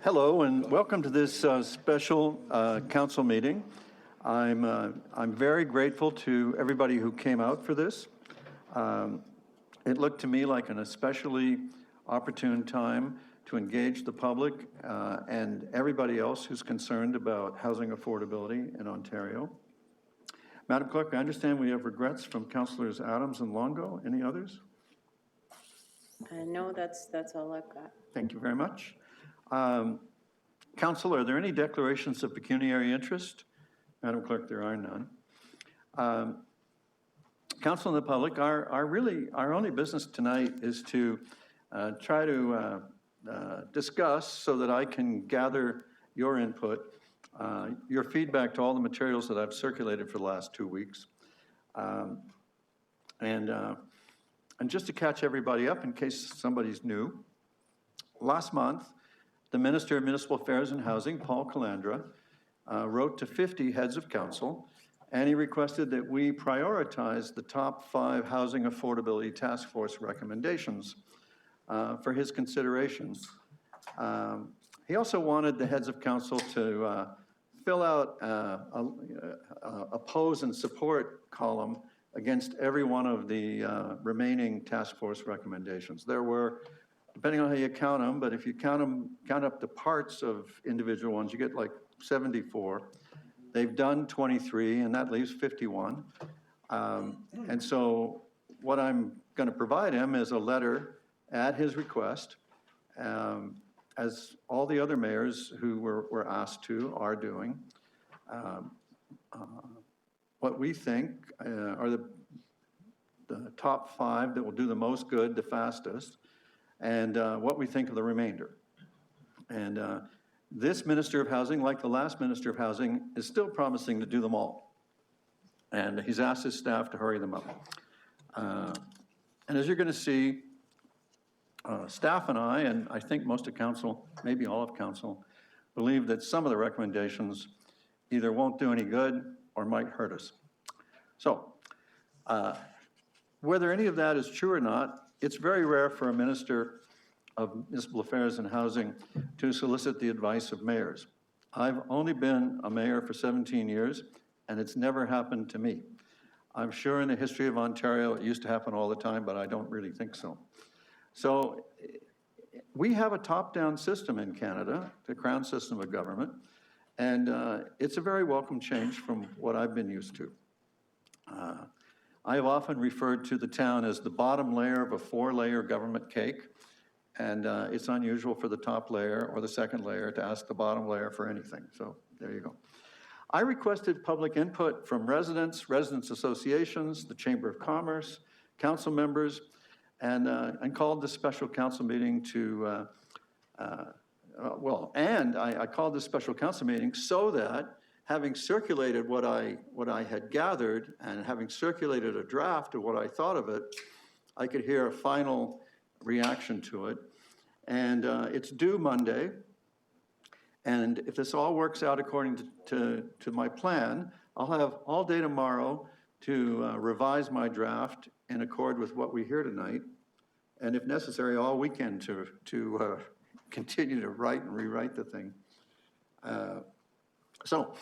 Hello and welcome to this special council meeting. I'm very grateful to everybody who came out for this. It looked to me like an especially opportune time to engage the public and everybody else who's concerned about housing affordability in Ontario. Madam Clerk, I understand we have regrets from Councillors Adams and Longo. Any others? No, that's all I've got. Thank you very much. Council, are there any declarations of pecuniary interest? Madam Clerk, there are none. Council and the public, our only business tonight is to try to discuss so that I can gather your input, your feedback to all the materials that I've circulated for the last 2 weeks. And just to catch everybody up in case somebody's new, last month, the Minister of Municipal Affairs and Housing, Paul Calandra, wrote to 50 heads of council, and he requested that we prioritize the top 5 housing affordability task force recommendations for his consideration. He also wanted the heads of council to fill out a oppose and support column against every one of the remaining task force recommendations. There were, depending on how you count them, but if you count up the parts of individual ones, you get like 74. They've done 23, and that leaves 51. And so what I'm going to provide him is a letter at his request, as all the other mayors who were asked to are doing. What we think are the top 5 that will do the most good, the fastest, and what we think of the remainder. And this Minister of Housing, like the last Minister of Housing, is still promising to do them all. And he's asked his staff to hurry them up. And as you're going to see, staff and I think most of council, maybe all of council, believe that some of the recommendations either won't do any good or might hurt us. So, whether any of that is true or not, it's very rare for a Minister of Municipal Affairs and Housing to solicit the advice of mayors. I've only been a mayor for 17 years, and it's never happened to me. I'm sure in the history of Ontario it used to happen all the time, but I don't really think so. So we have a top-down system in Canada, the Crown system of government, and it's a very welcome change from what I've been used to. I have often referred to the town as the bottom layer of a 4-layer government cake, and it's unusual for the top layer or the second layer to ask the bottom layer for anything. So there you go. I requested public input from residents associations, the Chamber of Commerce, council members, and called this special council meeting to, I called this special council meeting so that having circulated what I had gathered and having circulated a draft of what I thought of it, I could hear a final reaction to it. And it's due Monday. And if this all works out according to my plan, I'll have all day tomorrow to revise my draft in accord with what we hear tonight. And if necessary, all weekend to continue to write and rewrite the thing. So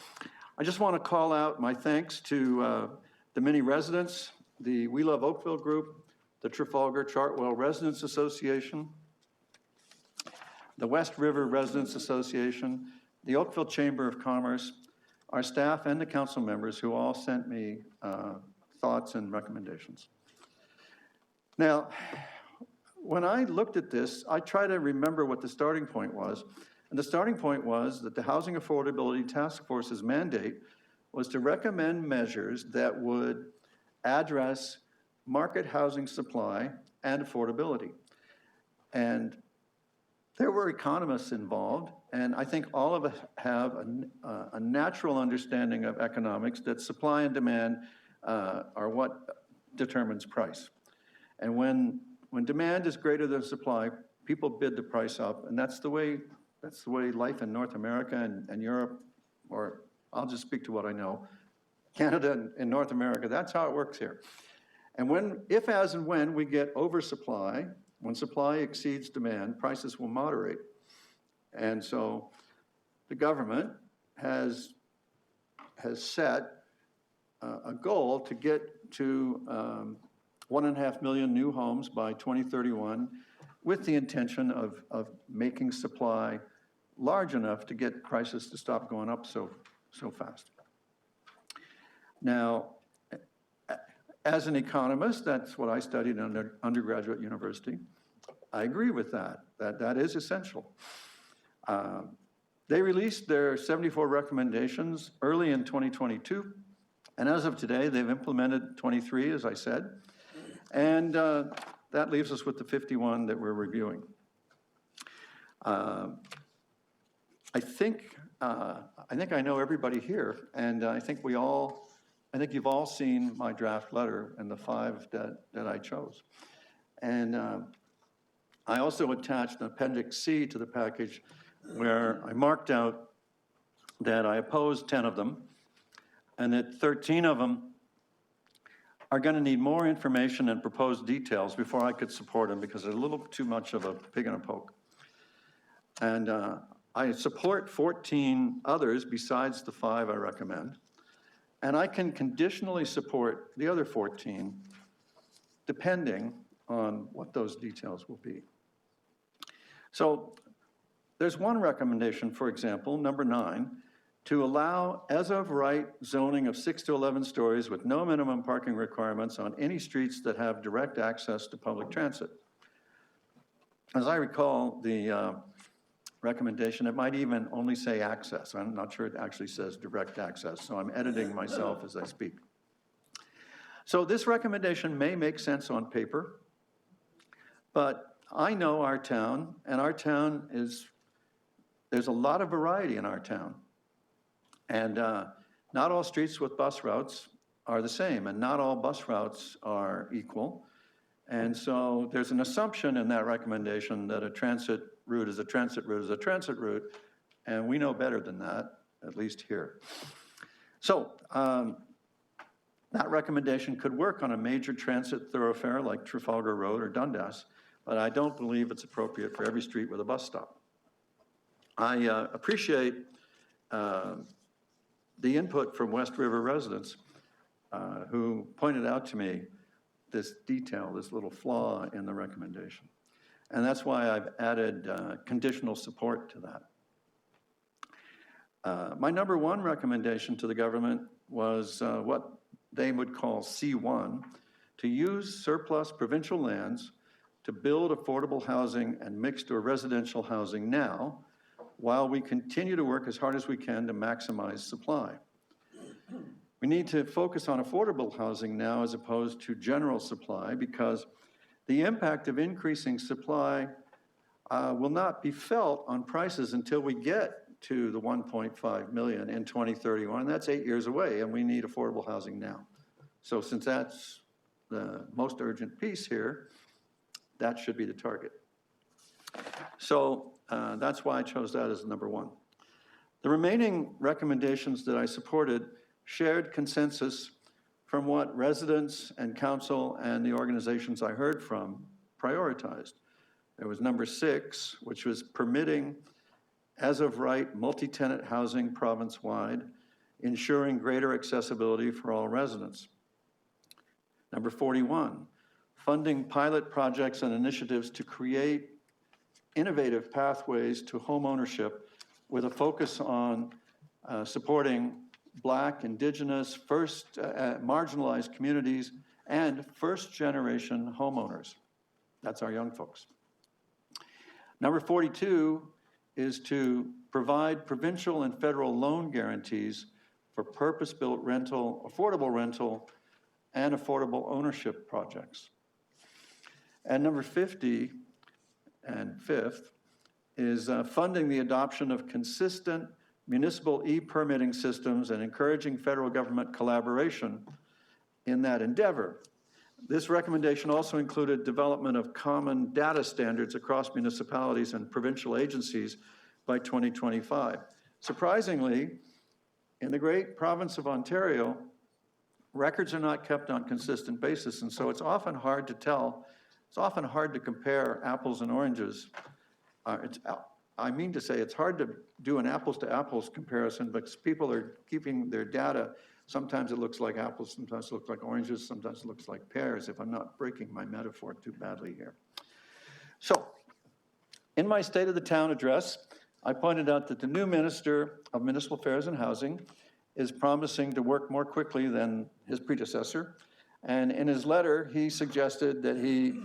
I just want to call out my thanks to the many residents, the We Love Oakville group, the Trafalgar Chartwell Residents Association, the West River Residents Association, the Oakville Chamber of Commerce, our staff and the council members who all sent me thoughts and recommendations. Now, when I looked at this, I tried to remember what the starting point was. And the starting point was that the Housing Affordability Task Force's mandate was to recommend measures that would address market housing supply and affordability. And there were economists involved, and I think all of us have a natural understanding of economics that supply and demand are what determines price. And when demand is greater than supply, people bid the price up, and that's the way life in North America and Europe, or I'll just speak to what I know, Canada and North America, that's how it works here. And if, as and when we get oversupply, when supply exceeds demand, prices will moderate. And so the government has set a goal to get to 1.5 million new homes by 2031 with the intention of making supply large enough to get prices to stop going up so fast. Now, as an economist, that's what I studied in undergraduate university. I agree with that is essential. They released their 74 recommendations early in 2022, and as of today, they've implemented 23, as I said, and that leaves us with the 51 that we're reviewing. I think I know everybody here, and I think you've all seen my draft letter and the 5 that I chose. And I also attached an Appendix C to the package where I marked out that I opposed 10 of them, and that 13 of them are going to need more information and proposed details before I could support them because they're a little too much of a pig in a poke. And I support 14 others besides the 5 I recommend, and I can conditionally support the other 14 depending on what those details will be. So there's one recommendation, for example, number 9, to allow as-of-right zoning of 6 to 11 stories with no minimum parking requirements on any streets that have direct access to public transit. As I recall, the recommendation, it might even only say access. I'm not sure it actually says direct access, so I'm editing myself as I speak. So this recommendation may make sense on paper, but I know our town, and our town there's a lot of variety in our town. And not all streets with bus routes are the same, and not all bus routes are equal. And so there's an assumption in that recommendation that a transit route is a transit route is a transit route, and we know better than that, at least here. So that recommendation could work on a major transit thoroughfare like Trafalgar Road or Dundas, but I don't believe it's appropriate for every street with a bus stop. I appreciate the input from West River residents who pointed out to me this detail, this little flaw in the recommendation. And that's why I've added conditional support to that. My number 1 recommendation to the government was what they would call C1, to use surplus provincial lands to build affordable housing and mixed or residential housing now, while we continue to work as hard as we can to maximize supply. We need to focus on affordable housing now as opposed to general supply, because the impact of increasing supply will not be felt on prices until we get to the 1.5 million in 2031. That's 8 years away, and we need affordable housing now. So since that's the most urgent piece here, that should be the target. So that's why I chose that as number 1. The remaining recommendations that I supported shared consensus from what residents and council and the organizations I heard from prioritized. There was number 6, which was permitting as-of-right multi-tenant housing province-wide, ensuring greater accessibility for all residents. Number 41, funding pilot projects and initiatives to create innovative pathways to home ownership with a focus on supporting Black, Indigenous, marginalized communities, and first-generation homeowners. That's our young folks. Number 42 is to provide provincial and federal loan guarantees for purpose-built rental, affordable rental, and affordable ownership projects. And number 50, and 5th, is funding the adoption of consistent municipal e-permitting systems and encouraging federal government collaboration in that endeavor. This recommendation also included development of common data standards across municipalities and provincial agencies by 2025. Surprisingly, in the great province of Ontario, records are not kept on a consistent basis, and so it's often hard to tell, it's often hard to compare apples and oranges. It's I mean to say it's hard to do an apples to apples comparison, because people are keeping their data. Sometimes it looks like apples, sometimes it looks like oranges, sometimes it looks like pears, if I'm not breaking my metaphor too badly here. So, in my State of the Town address, I pointed out that the new Minister of Municipal Affairs and Housing is promising to work more quickly than his predecessor. And in his letter, he suggested that he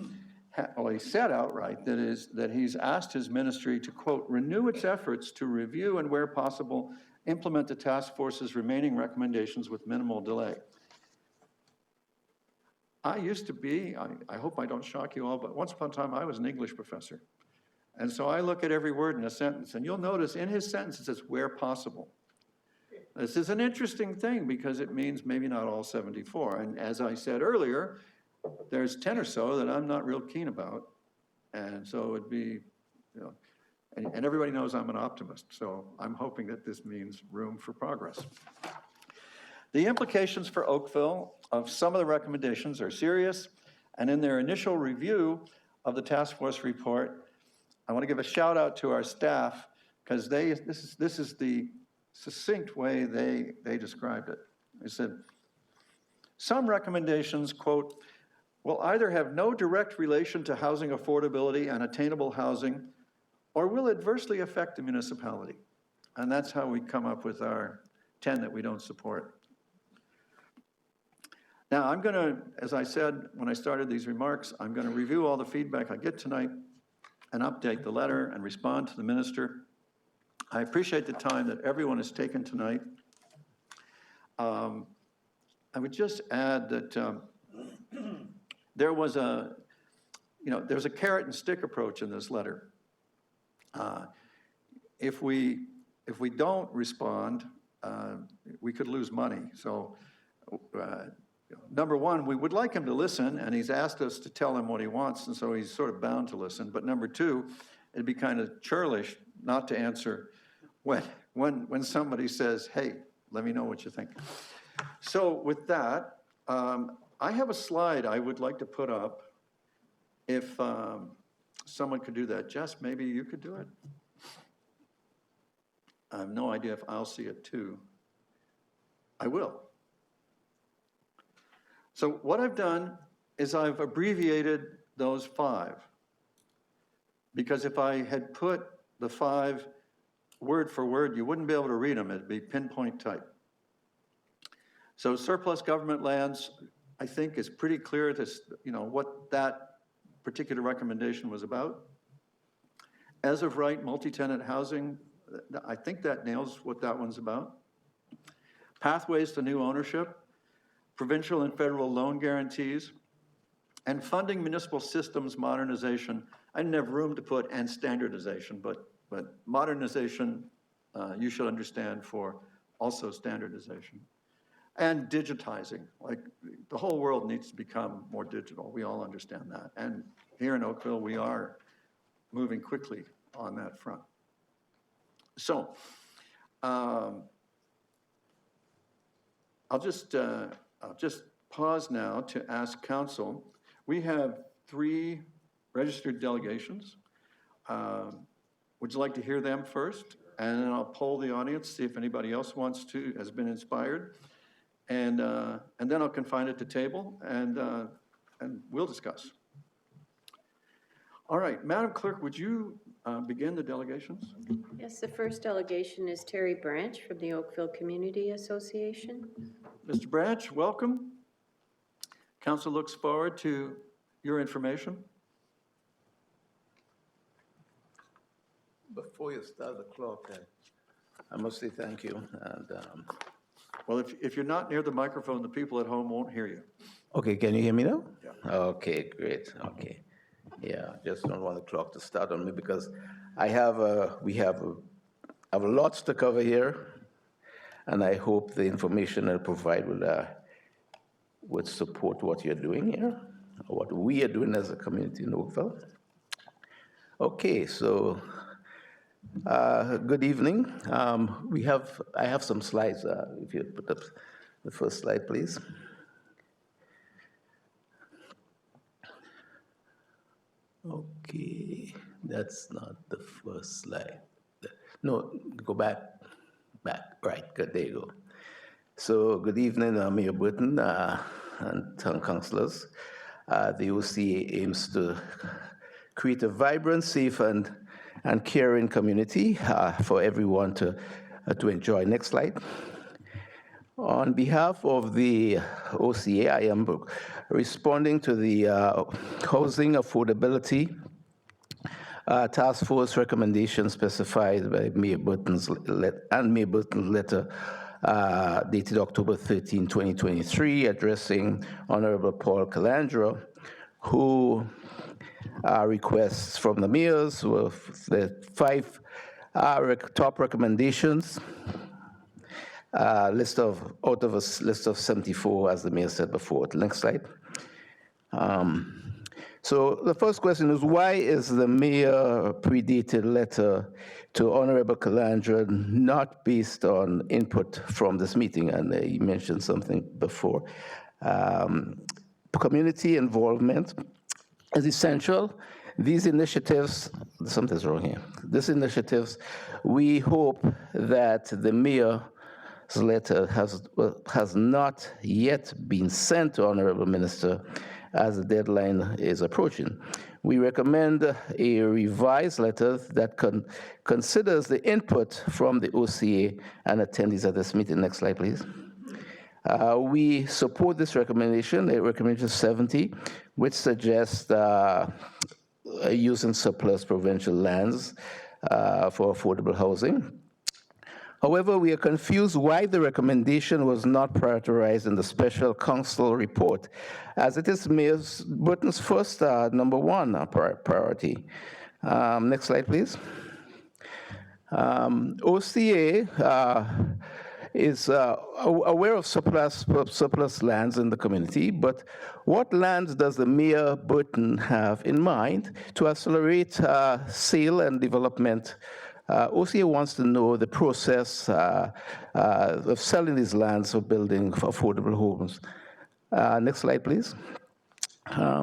said outright that he's asked his ministry to, quote, renew its efforts to review and, where possible, implement the task force's remaining recommendations with minimal delay. I used to be, I hope I don't shock you all, but once upon a time I was an English professor. And so I look at every word in a sentence, and you'll notice in his sentence it says, where possible. This is an interesting thing because it means maybe not all 74. And as I said earlier, there's 10 or so that I'm not real keen about. And so it'd be, you know, and everybody knows I'm an optimist. So I'm hoping that this means room for progress. The implications for Oakville of some of the recommendations are serious. And in their initial review of the task force report, I want to give a shout out to our staff because this is the succinct way they described it. They said, some recommendations, quote, will either have no direct relation to housing affordability and attainable housing, or will adversely affect the municipality. And that's how we come up with our 10 that we don't support. Now, I'm going to, as I said when I started these remarks, I'm going to review all the feedback I get tonight and update the letter and respond to the minister. I appreciate the time that everyone has taken tonight. I would just add that there was there's a carrot and stick approach in this letter. If we don't respond, we could lose money. So number one, we would like him to listen, and he's asked us to tell him what he wants, and so he's sort of bound to listen. But number two, it'd be kind of churlish not to answer when somebody says, hey, let me know what you think. So with that, I have a slide I would like to put up if someone could do that. Jess, maybe you could do it? I have no idea if I'll see it too. I will. So what I've done is I've abbreviated those 5. Because if I had put the 5 word for word, you wouldn't be able to read them. It'd be pinpoint type. So surplus government lands, I think, is pretty clear what that particular recommendation was about. As of right, multi-tenant housing, I think that nails what that one's about. Pathways to new ownership, provincial and federal loan guarantees, and funding municipal systems modernization. I didn't have room to put and standardization, but modernization, you should understand for also standardization. And digitizing, like the whole world needs to become more digital. We all understand that. And here in Oakville, we are moving quickly on that front. So I'll just pause now to ask council. We have 3 registered delegations. Would you like to hear them first? And then I'll poll the audience, see if anybody else has been inspired. And then I'll confine it to table, and we'll discuss. All right, Madam Clerk, would you begin the delegations? Yes, the first delegation is Terry Branch from the Oakville Community Association. Mr. Branch, welcome. Council looks forward to your information. Before you start the clock, I must say thank you. And Well, if you're not near the microphone, the people at home won't hear you. okay, can you hear me now? Yeah. Okay, great. Okay, yeah, just don't want the clock to start on me because we have lots to cover here, and I hope the information I provide would support what you're doing here, or what we are doing as a community in Oakville. Okay, so. Good evening. I have some slides. If you put up the first slide, please. Okay. That's not the first slide. No, go back, right, good, there you go. So, good evening, Mayor Burton and town councillors. The OCA aims to create a vibrant, safe, and caring community for everyone to enjoy. Next slide. On behalf of the OCA, I am responding to the housing affordability task force recommendation specified by Mayor Burton's letter dated October 13, 2023, addressing Honorable Paul Calandra, who requests from the mayors with the 5 top recommendations. Out of a list of 74, as the mayor said before. Next slide. So the first question is, why is the mayor predated letter to Honorable Calandra not based on input from this meeting? And he mentioned something before. Community involvement is essential. These initiatives, something's wrong here. These initiatives, we hope that the mayor's letter has not yet been sent to Honorable Minister as the deadline is approaching. We recommend a revised letter that considers the input from the OCA and attendees at this meeting. Next slide, please. We support this recommendation, recommendation 70, which suggests using surplus provincial lands for affordable housing. However, we are confused why the recommendation was not prioritized in the special council report, as it is Mayor Burton's first #1 priority. Next slide, please. OCA is aware of surplus lands in the community, but what lands does the Mayor Burton have in mind to accelerate sale and development? OCA wants to know the process of selling these lands for building affordable homes. Next slide, please.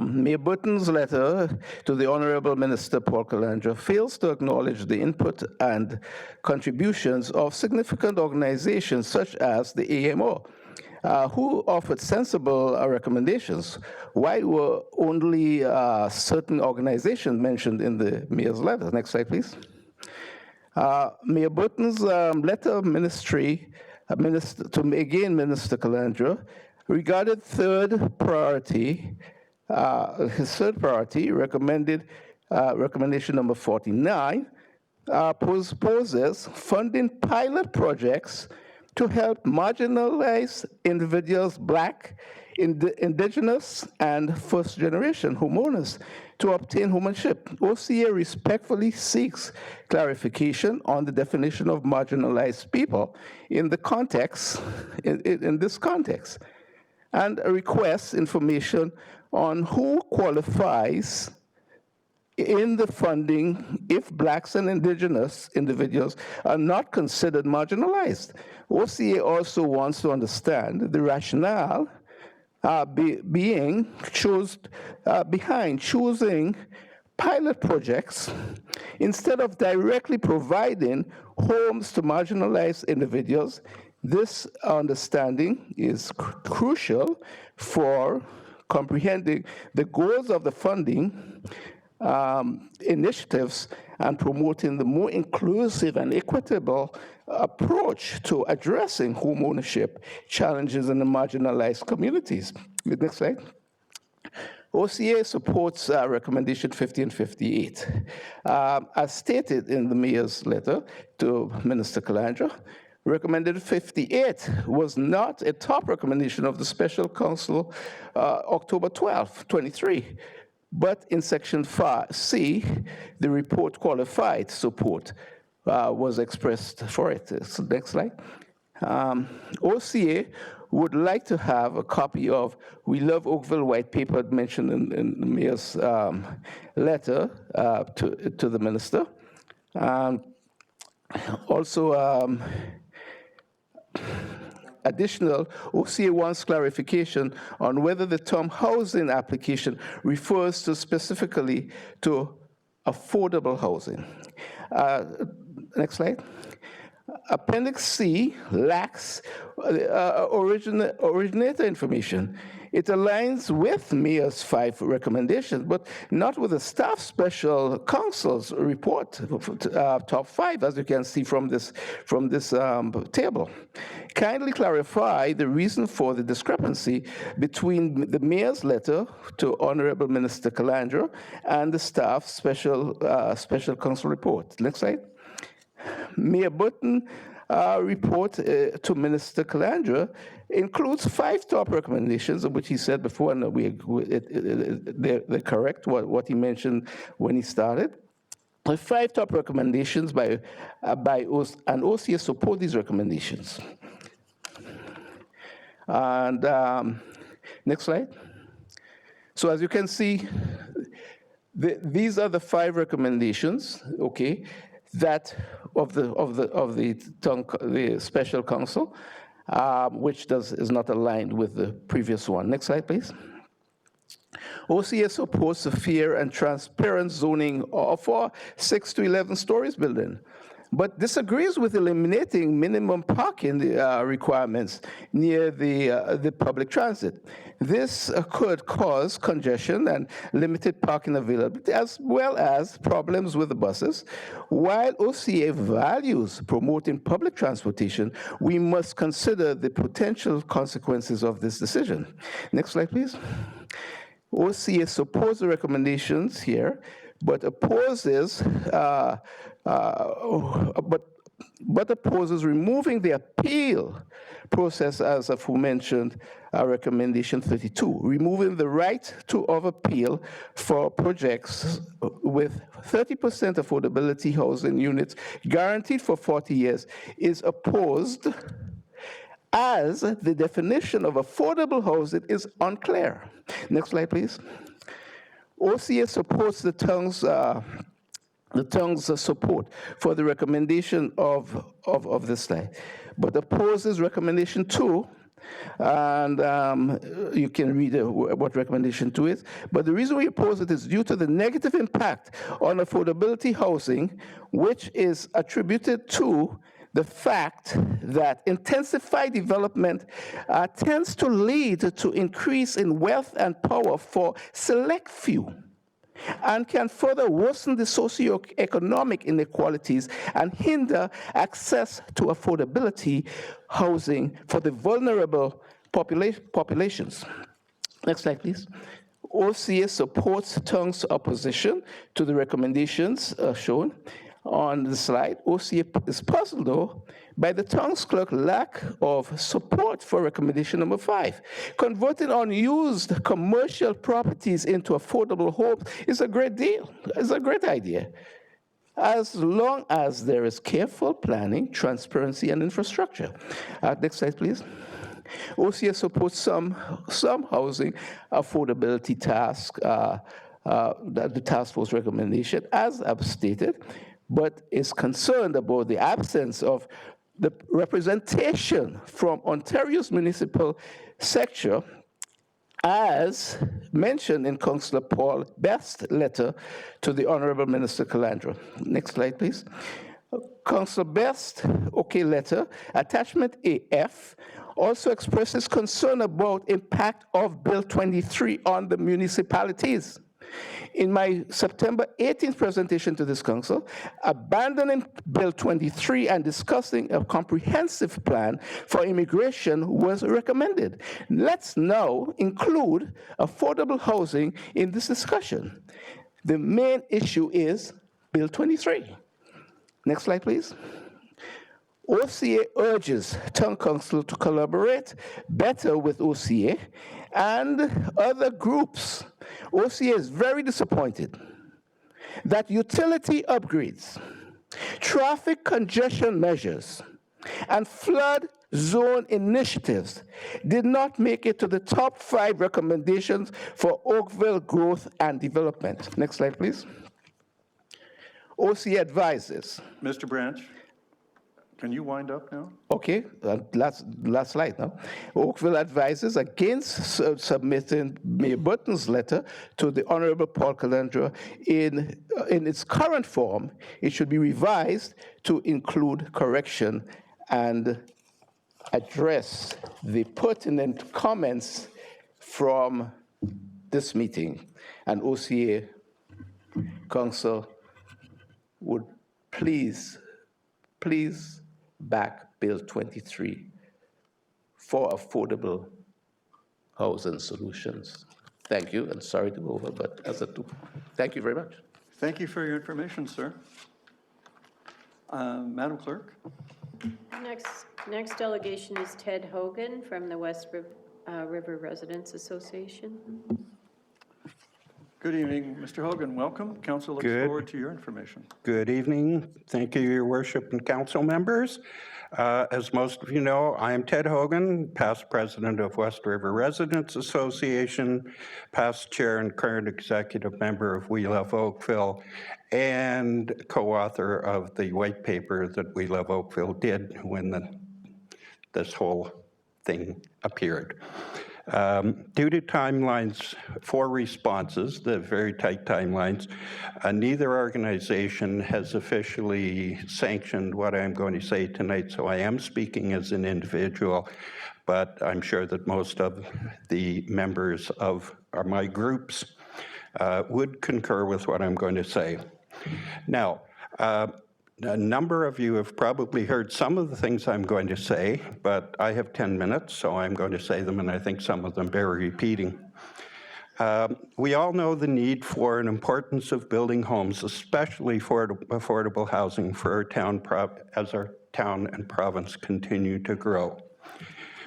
Mayor Burton's letter to the Honorable Minister Paul Calandra fails to acknowledge the input and contributions of significant organizations such as the AMO, who offered sensible recommendations. Why were only certain organizations mentioned in the mayor's letter? Next slide, please. Mayor Burton's letter to Minister Calandra regarded his third priority, recommendation number 49, proposes funding pilot projects to help marginalized individuals, Black, Indigenous, and first-generation homeowners to obtain homeownership. OCA respectfully seeks clarification on the definition of marginalized people in this context, and requests information on who qualifies in the funding if Blacks and Indigenous individuals are not considered marginalized. OCA also wants to understand the rationale behind choosing pilot projects instead of directly providing homes to marginalized individuals. This understanding is crucial for comprehending the goals of the funding initiatives and promoting the more inclusive and equitable approach to addressing homeownership challenges in the marginalized communities. Next slide. OCA supports recommendation 50 and 58. As stated in the mayor's letter to Minister Calandra, recommended 58 was not a top recommendation of the Special Council October 12, 23. But in section C, the report qualified support was expressed for it. So next slide. OCA would like to have a copy of We Love Oakville white paper mentioned in the mayor's letter to the minister. Also, additional, OCA wants clarification on whether the term housing application refers specifically to affordable housing. Next slide. Appendix C lacks originator information. It aligns with Mayor's 5 recommendations, but not with the staff special counsel's report, top 5, as you can see from this table. Kindly clarify the reason for the discrepancy between the Mayor's letter to Honorable Minister Calandra and the staff special counsel report. Next slide. Mayor Burton report to Minister Calandra includes 5 top recommendations, of which he said before, and they're correct, what he mentioned when he started. The 5 top recommendations by and OCS support these recommendations. And next slide. So as you can see, these are the 5 recommendations, okay, that of the special counsel, which is not aligned with the previous one. Next slide, please. OCS supports a fair and transparent zoning for 6 to 11 stories building, but disagrees with eliminating minimum parking requirements near the public transit. This could cause congestion and limited parking availability, as well as problems with the buses. While OCA values promoting public transportation, we must consider the potential consequences of this decision. Next slide, please. OCA supports the recommendations here, but opposes removing the appeal process as aforementioned recommendation 32, removing the right of appeal for projects with 30% affordability housing units guaranteed for 40 years is opposed, as the definition of affordable housing is unclear. Next slide, please. OCA supports the tongue's support for the recommendation of this slide, but opposes recommendation 2, and you can read what recommendation 2 is. But the reason we oppose it is due to the negative impact on affordability housing, which is attributed to the fact that intensified development tends to lead to increase in wealth and power for select few, and can further worsen the socioeconomic inequalities and hinder access to affordability housing for the vulnerable populations. Next slide, please. OCA supports tongue's opposition to the recommendations shown on the slide. OCA is puzzled, though, by the tongue's clerk's lack of support for recommendation number 5. Converting unused commercial properties into affordable homes is a great deal. It's a great idea, as long as there is careful planning, transparency, and infrastructure. Next slide, please. OCA supports some housing affordability task, the task force recommendation, as I've stated, but is concerned about the absence of the representation from Ontario's municipal sector, as mentioned in Councillor Paul Best's letter to the Honourable Minister Calandra. Next slide, please. Councillor Best, letter, attachment AF, also expresses concern about impact of Bill 23 on the municipalities. In my September 18th presentation to this council, abandoning Bill 23 and discussing a comprehensive plan for immigration was recommended. Let's now include affordable housing in this discussion. The main issue is Bill 23. Next slide, please. OCA urges Town Council to collaborate better with OCA and other groups. OCA is very disappointed that utility upgrades, traffic congestion measures, and flood zone initiatives did not make it to the top 5 recommendations for Oakville growth and development. Next slide, please. OCA advises. Mr. Branch, can you wind up now? Okay, last slide now. Oakville advises against submitting Mayor Burton's letter to the Honorable Paul Calandra in its current form. It should be revised to include correction and address the pertinent comments from this meeting. And OCA Council would please back Bill 23 for affordable housing solutions. Thank you, and sorry to go over, but thank you very much. Thank you for your information, sir. Madam Clerk? Next delegation is Ted Hogan from the West River Residents Association. Good evening, Mr. Hogan, welcome. Council looks Good. forward to your information. Good evening. Thank you, Your Worship and council members. As most of you know, I am Ted Hogan, past president of West River Residents Association, past chair and current executive member of We Love Oakville, and co-author of the white paper that We Love Oakville did when this whole thing appeared. Due to timelines for responses, the very tight timelines, neither organization has officially sanctioned what I'm going to say tonight, so I am speaking as an individual, but I'm sure that most of the members of my groups would concur with what I'm going to say. Now, a number of you have probably heard some of the things I'm going to say, but I have 10 minutes, so I'm going to say them, and I think some of them bear repeating. We all know the need for and importance of building homes, especially for affordable housing for our town as our town and province continue to grow.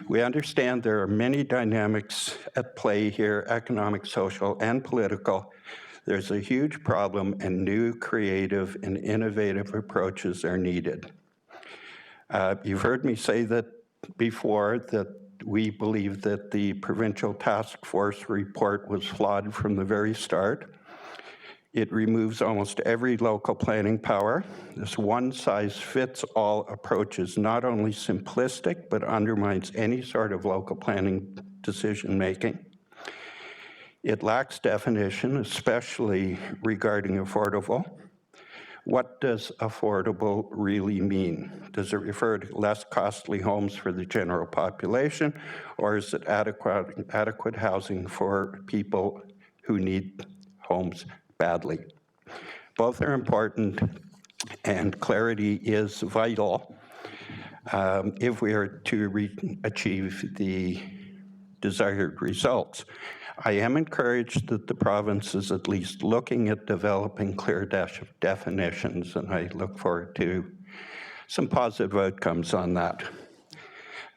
We understand there are many dynamics at play here, economic, social, and political. There's a huge problem, and new, creative, and innovative approaches are needed. You've heard me say that before, that we believe that the provincial task force report was flawed from the very start. It removes almost every local planning power. This one-size-fits-all approach is not only simplistic, but undermines any sort of local planning decision-making. It lacks definition, especially regarding affordable. What does affordable really mean? Does it refer to less costly homes for the general population, or is it adequate housing for people who need homes badly? Both are important, and clarity is vital if we are to achieve the desired results. I am encouraged that the province is at least looking at developing clear definitions, and I look forward to some positive outcomes on that.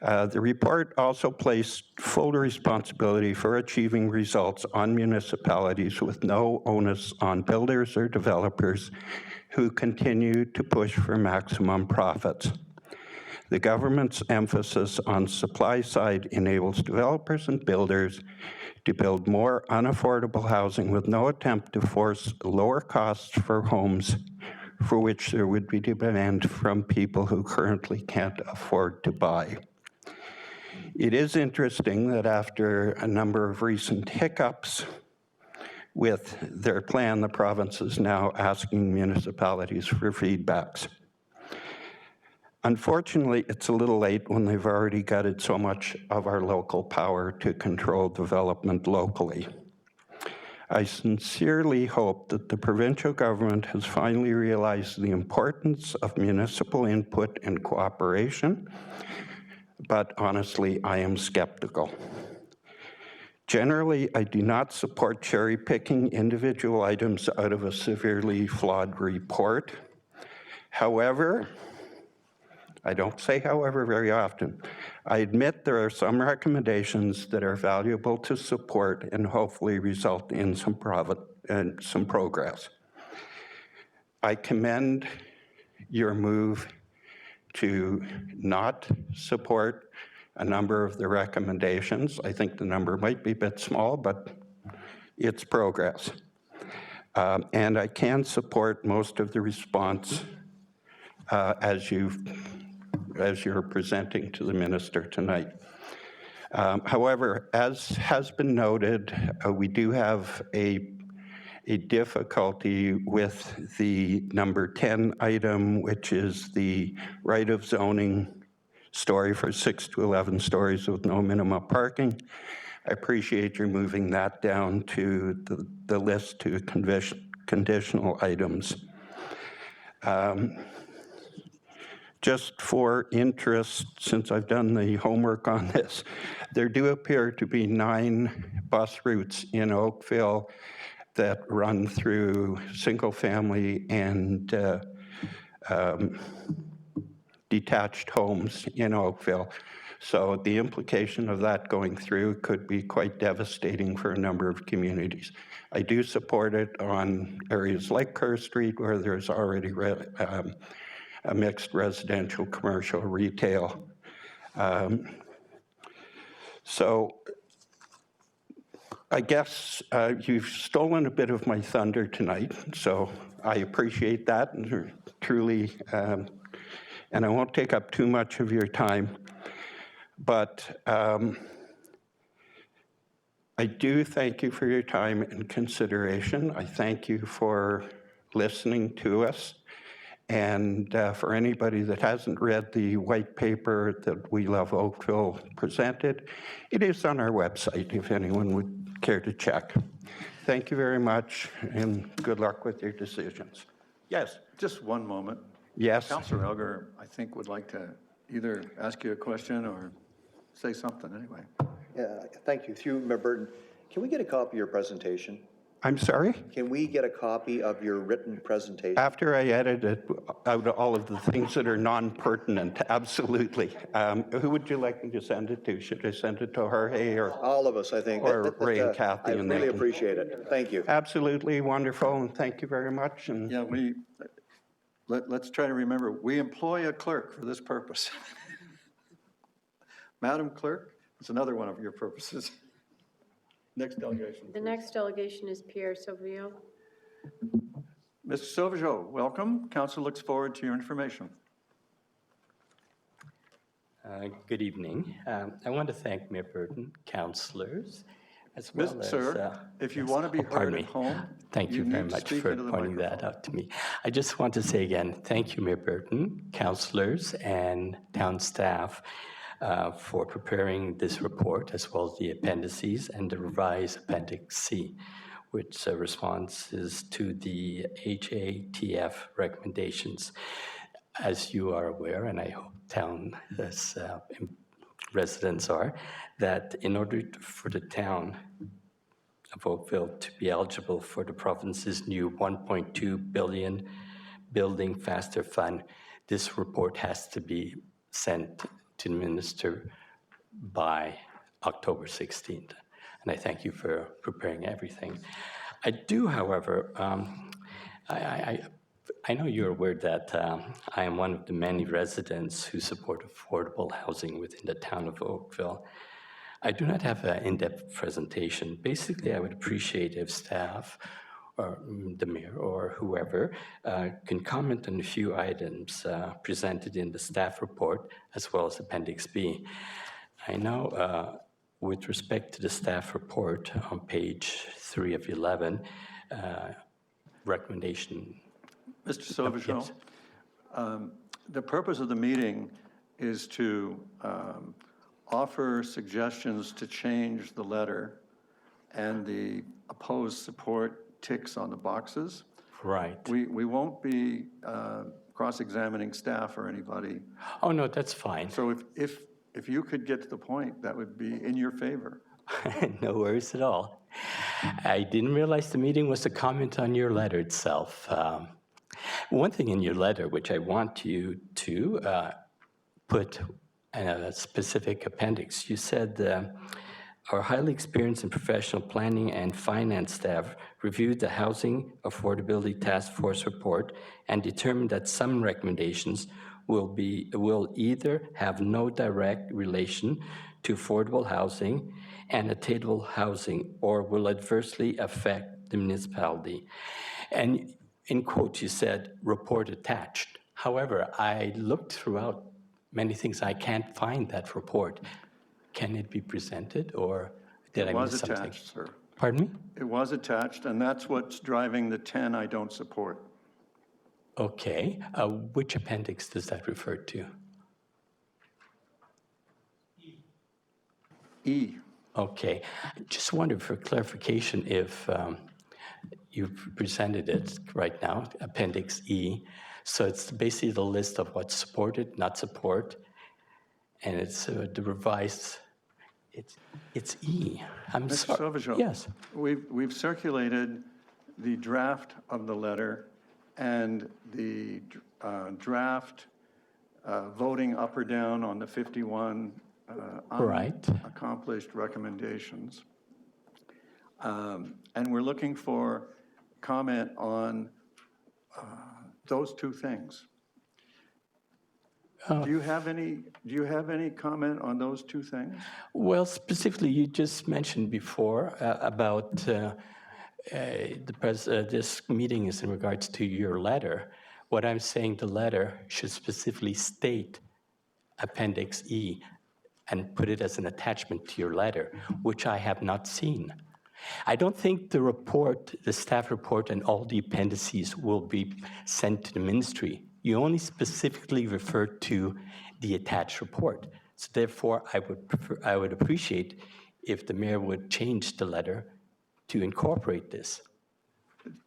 The report also placed full responsibility for achieving results on municipalities with no onus on builders or developers who continue to push for maximum profits. The government's emphasis on supply side enables developers and builders to build more unaffordable housing with no attempt to force lower costs for homes for which there would be demand from people who currently can't afford to buy. It is interesting that after a number of recent hiccups with their plan, the province is now asking municipalities for feedbacks. Unfortunately, it's a little late when they've already gutted so much of our local power to control development locally. I sincerely hope that the provincial government has finally realized the importance of municipal input and cooperation, but honestly, I am skeptical. Generally, I do not support cherry-picking individual items out of a severely flawed report. However, I don't say however very often. I admit there are some recommendations that are valuable to support and hopefully result in some progress. I commend your move to not support a number of the recommendations. I think the number might be a bit small, but it's progress. And I can support most of the response as you've as you're presenting to the minister tonight. However, as has been noted, we do have a difficulty with the number 10 item, which is the right of zoning story for 6 to 11 stories with no minimum parking. I appreciate you moving that down to the list to conditional items. Just for interest, since I've done the homework on this, there do appear to be 9 bus routes in Oakville that run through single-family and detached homes in Oakville. So the implication of that going through could be quite devastating for a number of communities. I do support it on areas like Kerr Street, where there's already a mixed residential, commercial, retail. So I guess you've stolen a bit of my thunder tonight, so I appreciate that, and truly, and I won't take up too much of your time, but I do thank you for your time and consideration. I thank you for listening to us. And for anybody that hasn't read the white paper that We Love Oakville presented, it is on our website if anyone would care to check. Thank you very much, and good luck with your decisions. Yes? Just one moment. Yes? Councilor Elgar, I think, would like to either ask you a question or say something anyway. Yeah, thank you. Through Member Burton, can we get a copy of your presentation? I'm sorry? Can we get a copy of your written presentation? After I edited out all of the things that are non-pertinent, absolutely. Who would you like me to send it to? Should I send it to Jorge or? All of us, I think. Or Ray and Kathy I and they really can- appreciate it. Thank you. Absolutely wonderful, and thank you very much. And Yeah, let's try to remember, we employ a clerk for this purpose. Madam Clerk, it's another one of your purposes. Next delegation. The next delegation is Pierre Sauvio. Mr. Sauvageau, welcome. Council looks forward to your information. Good evening. I want to thank Mayor Burton, councillors, as well as... Sir, if you yes. want to be Oh, pardon heard at me. home, Thank you very need to much speak for into the pointing that microphone. out to me. I just want to say again, thank you, Mayor Burton, councillors, and town staff for preparing this report, as well as the appendices and the revised Appendix C, which responses to the HATF recommendations. As you are aware, and I hope town residents are, that in order for the town of Oakville to be eligible for the province's new $1.2 billion Building Faster Fund, this report has to be sent to the minister by October 16th. And I thank you for preparing everything. I do, however, I know you're aware that I am one of the many residents who support affordable housing within the town of Oakville. I do not have an in-depth presentation. Basically, I would appreciate if staff or the mayor or whoever can comment on a few items presented in the staff report as well as Appendix B. I know with respect to the staff report on page 3 of 11, recommendation. Mr. Sauvageau, Yes. The purpose of the meeting is to offer suggestions to change the letter and the opposed support ticks on the boxes. Right. We won't be cross-examining staff or anybody. Oh, no, that's fine. So if you could get to the point, that would be in your favor. No worries at all. I didn't realize the meeting was to comment on your letter itself. One thing in your letter, which I want you to put in a specific appendix, you said, our highly experienced and professional planning and finance staff reviewed the Housing Affordability Task Force report and determined that some recommendations will either have no direct relation to affordable housing and attainable housing, or will adversely affect the municipality. And in quotes, you said, report attached. However, I looked throughout many things I can't find that report. Can it be presented, or did I It was miss something? attached, sir. Pardon me? It was attached, and that's what's driving the 10 I don't support. Okay. Which appendix does that refer to? E. Okay. Just wondered for clarification if you've presented it right now, Appendix E. So it's basically the list of what's supported, not support, and it's the revised. It's E. I'm Mr. sorry. Sauvageau. Yes. We've circulated the draft of the letter and the draft voting up or down on the 51 Right. accomplished recommendations. And we're looking for comment on those two things. Do you have any comment on those two things? Well, specifically, you just mentioned before about this meeting is in regards to your letter. What I'm saying, the letter should specifically state Appendix E and put it as an attachment to your letter, which I have not seen. I don't think the report, the staff report, and all the appendices will be sent to the ministry. You only specifically refer to the attached report. So therefore, I would appreciate if the mayor would change the letter to incorporate this.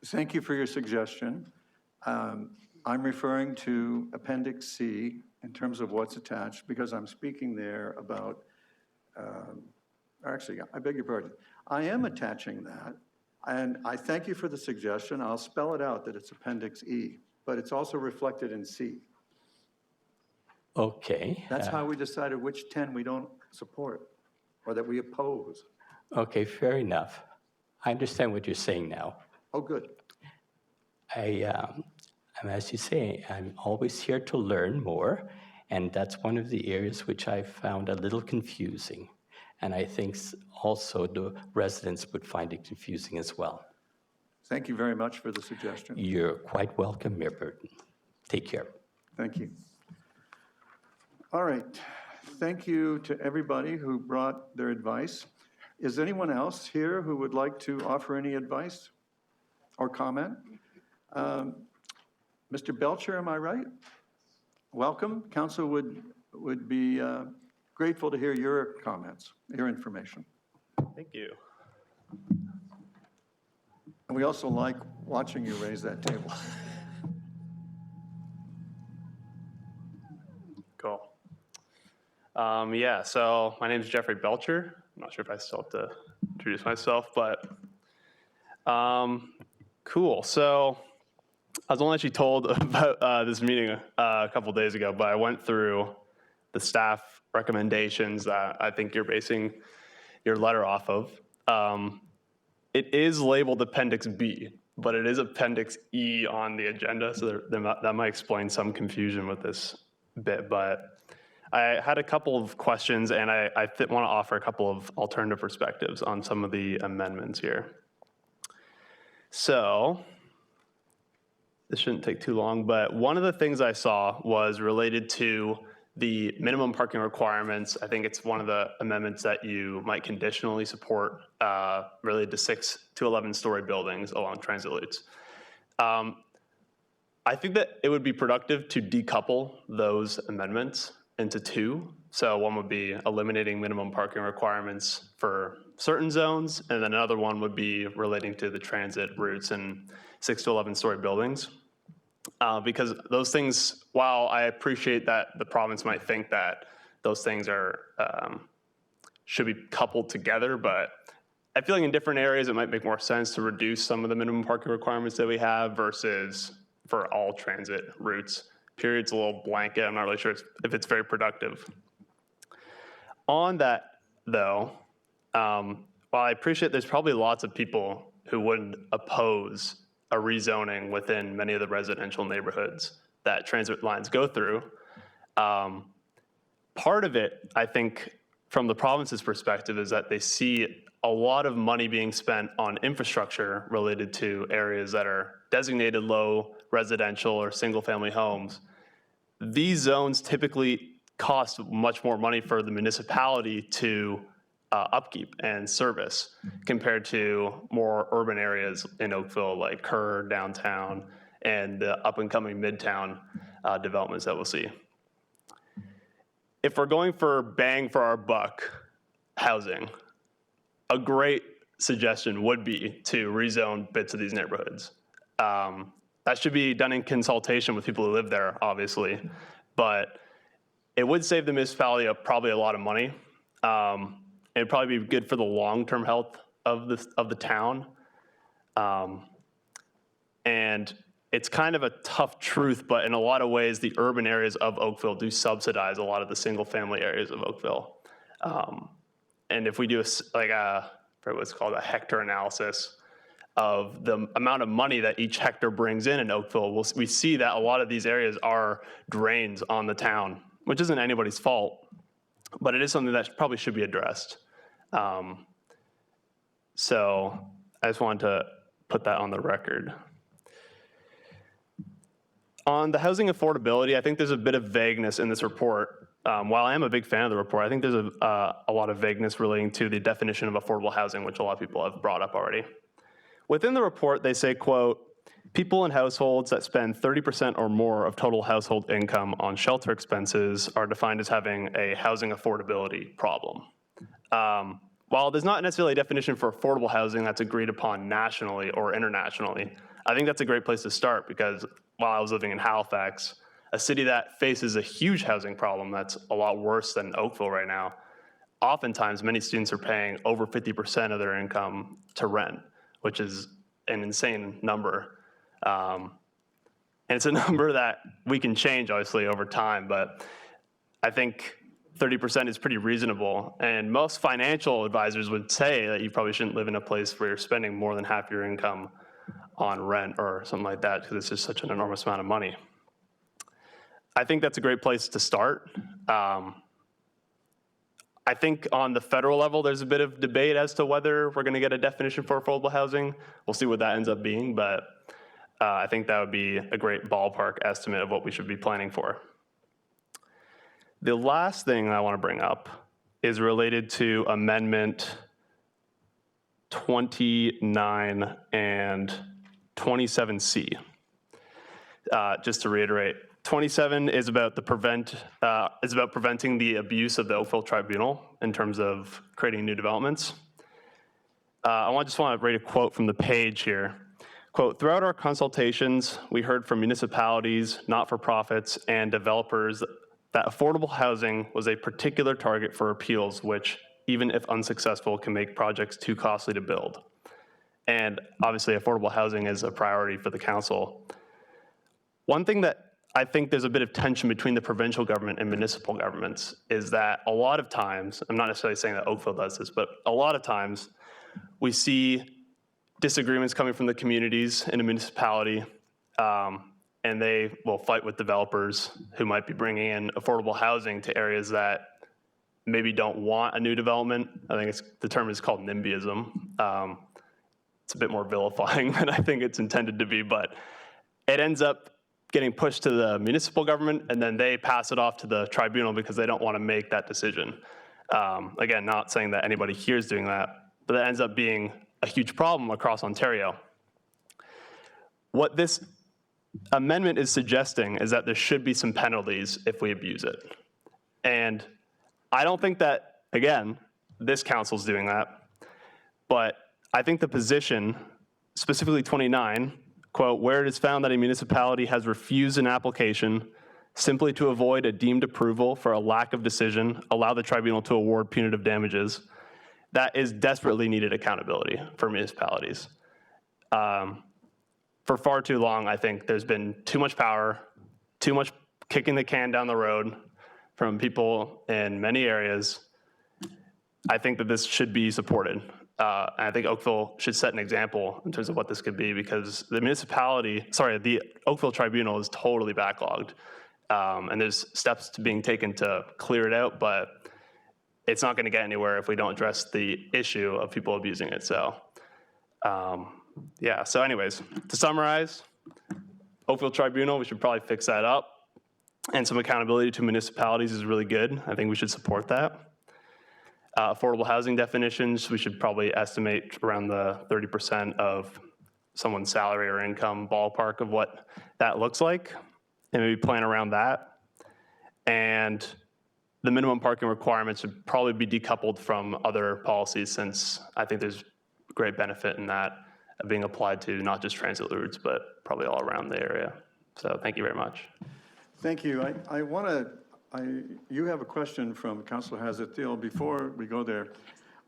Thank you for your suggestion. I'm referring to Appendix C in terms of what's attached, because I'm speaking there about, actually, I beg your pardon. I am attaching that, and I thank you for the suggestion. I'll spell it out that it's Appendix E, but it's also reflected in C. Okay. That's how we decided which 10 we don't support or that we oppose. Okay, fair enough. I understand what you're saying now. Oh, good. As you say, I'm always here to learn more, and that's one of the areas which I found a little confusing. And I think also the residents would find it confusing as well. Thank you very much for the suggestion. You're quite welcome, Mayor Burton. Take care. Thank you. All right. Thank you to everybody who brought their advice. Is anyone else here who would like to offer any advice or comment? Mr. Belcher, am I right? Welcome. Council would be grateful to hear your comments, your information. Thank you. And we also like watching you raise that table. Cool. Yeah, so my name is Jeffrey Belcher. I'm not sure if I still have to introduce myself, but cool. So I was only actually told about this meeting a couple days ago, but I went through the staff recommendations that I think you're basing your letter off of. It is labeled Appendix B, but it is Appendix E on the agenda, so that might explain some confusion with this bit. But I had a couple of questions, and I want to offer a couple of alternative perspectives on some of the amendments here. So this shouldn't take too long, but one of the things I saw was related to the minimum parking requirements. I think it's one of the amendments that you might conditionally support related to 6 to 11-story buildings along transit routes. I think that it would be productive to decouple those amendments into two. So one would be eliminating minimum parking requirements for certain zones, and then another one would be relating to the transit routes and 6 to 11-story buildings. Because those things, while I appreciate that the province might think that those things are should be coupled together, but I feel like in different areas it might make more sense to reduce some of the minimum parking requirements that we have versus for all transit routes. Period's a little blanket. I'm not really sure if it's very productive. On that, though, while I appreciate there's probably lots of people who wouldn't oppose a rezoning within many of the residential neighborhoods that transit lines go through. Part of it, I think, from the province's perspective, is that they see a lot of money being spent on infrastructure related to areas that are designated low residential or single-family homes. These zones typically costs much more money for the municipality to upkeep and service compared to more urban areas in Oakville, like Kerr, downtown, and the up-and-coming Midtown developments that we'll see. If we're going for bang for our buck housing, a great suggestion would be to rezone bits of these neighborhoods. That should be done in consultation with people who live there, obviously, but it would save the municipality probably a lot of money. It'd probably be good for the long-term health of the town. And it's kind of a tough truth, but in a lot of ways, the urban areas of Oakville do subsidize a lot of the single-family areas of Oakville. And if we do what's called a hectare analysis of the amount of money that each hectare brings in Oakville, we see that a lot of these areas are drains on the town, which isn't anybody's fault, but it is something that probably should be addressed. So I just wanted to put that on the record. On the housing affordability, I think there's a bit of vagueness in this report. While I am a big fan of the report, I think there's a lot of vagueness relating to the definition of affordable housing, which a lot of people have brought up already. Within the report, they say, quote, people in households that spend 30% or more of total household income on shelter expenses are defined as having a housing affordability problem. While there's not necessarily a definition for affordable housing that's agreed upon nationally or internationally, I think that's a great place to start because while I was living in Halifax, a city that faces a huge housing problem that's a lot worse than Oakville right now, oftentimes many students are paying over 50% of their income to rent, which is an insane number. And it's a number that we can change, obviously, over time, but I think 30% is pretty reasonable. And most financial advisors would say that you probably shouldn't live in a place where you're spending more than half your income on rent or something like that, because it's just such an enormous amount of money. I think that's a great place to start. I think on the federal level, there's a bit of debate as to whether we're gonna get a definition for affordable housing. We'll see what that ends up being, but I think that would be a great ballpark estimate of what we should be planning for. The last thing I wanna bring up is related to Amendment 29 and 27C. Just to reiterate, 27 is about preventing the abuse of the Oakville Tribunal in terms of creating new developments. I just want to read a quote from the page here. Quote, throughout our consultations, we heard from municipalities, not-for-profits, and developers that affordable housing was a particular target for appeals, which, even if unsuccessful, can make projects too costly to build. And obviously, affordable housing is a priority for the council. One thing that I think there's a bit of tension between the provincial government and municipal governments is that a lot of times, I'm not necessarily saying that Oakville does this, but a lot of times we see disagreements coming from the communities in a municipality, and they will fight with developers who might be bringing in affordable housing to areas that maybe don't want a new development. I think the term is called NIMBYism. It's a bit more vilifying than I think it's intended to be, but it ends up getting pushed to the municipal government, and then they pass it off to the tribunal because they don't want to make that decision. Again, not saying that anybody here is doing that, but that ends up being a huge problem across Ontario. What this amendment is suggesting is that there should be some penalties if we abuse it. And I don't think that, again, this council's doing that, but I think the position, specifically 29, quote, where it is found that a municipality has refused an application simply to avoid a deemed approval for a lack of decision, allow the tribunal to award punitive damages. That is desperately needed accountability for municipalities. For far too long, I think there's been too much power, too much kicking the can down the road from people in many areas. I think that this should be supported. And I think Oakville should set an example in terms of what this could be, because the Oakville Tribunal is totally backlogged. And there's steps being taken to clear it out, but it's not gonna get anywhere if we don't address the issue of people abusing it. So, so anyways, to summarize, Oakville Tribunal, we should probably fix that up. and some accountability to municipalities is really good. I think we should support that. Affordable housing definitions, we should probably estimate around the 30% of someone's salary or income ballpark of what that looks like, and maybe plan around that. And the minimum parking requirements should probably be decoupled from other policies, since I think there's great benefit in that being applied to not just transit routes, but probably all around the area. So thank you very much. Thank you. You have a question from Councilor Hazard-Thiel. Before we go there,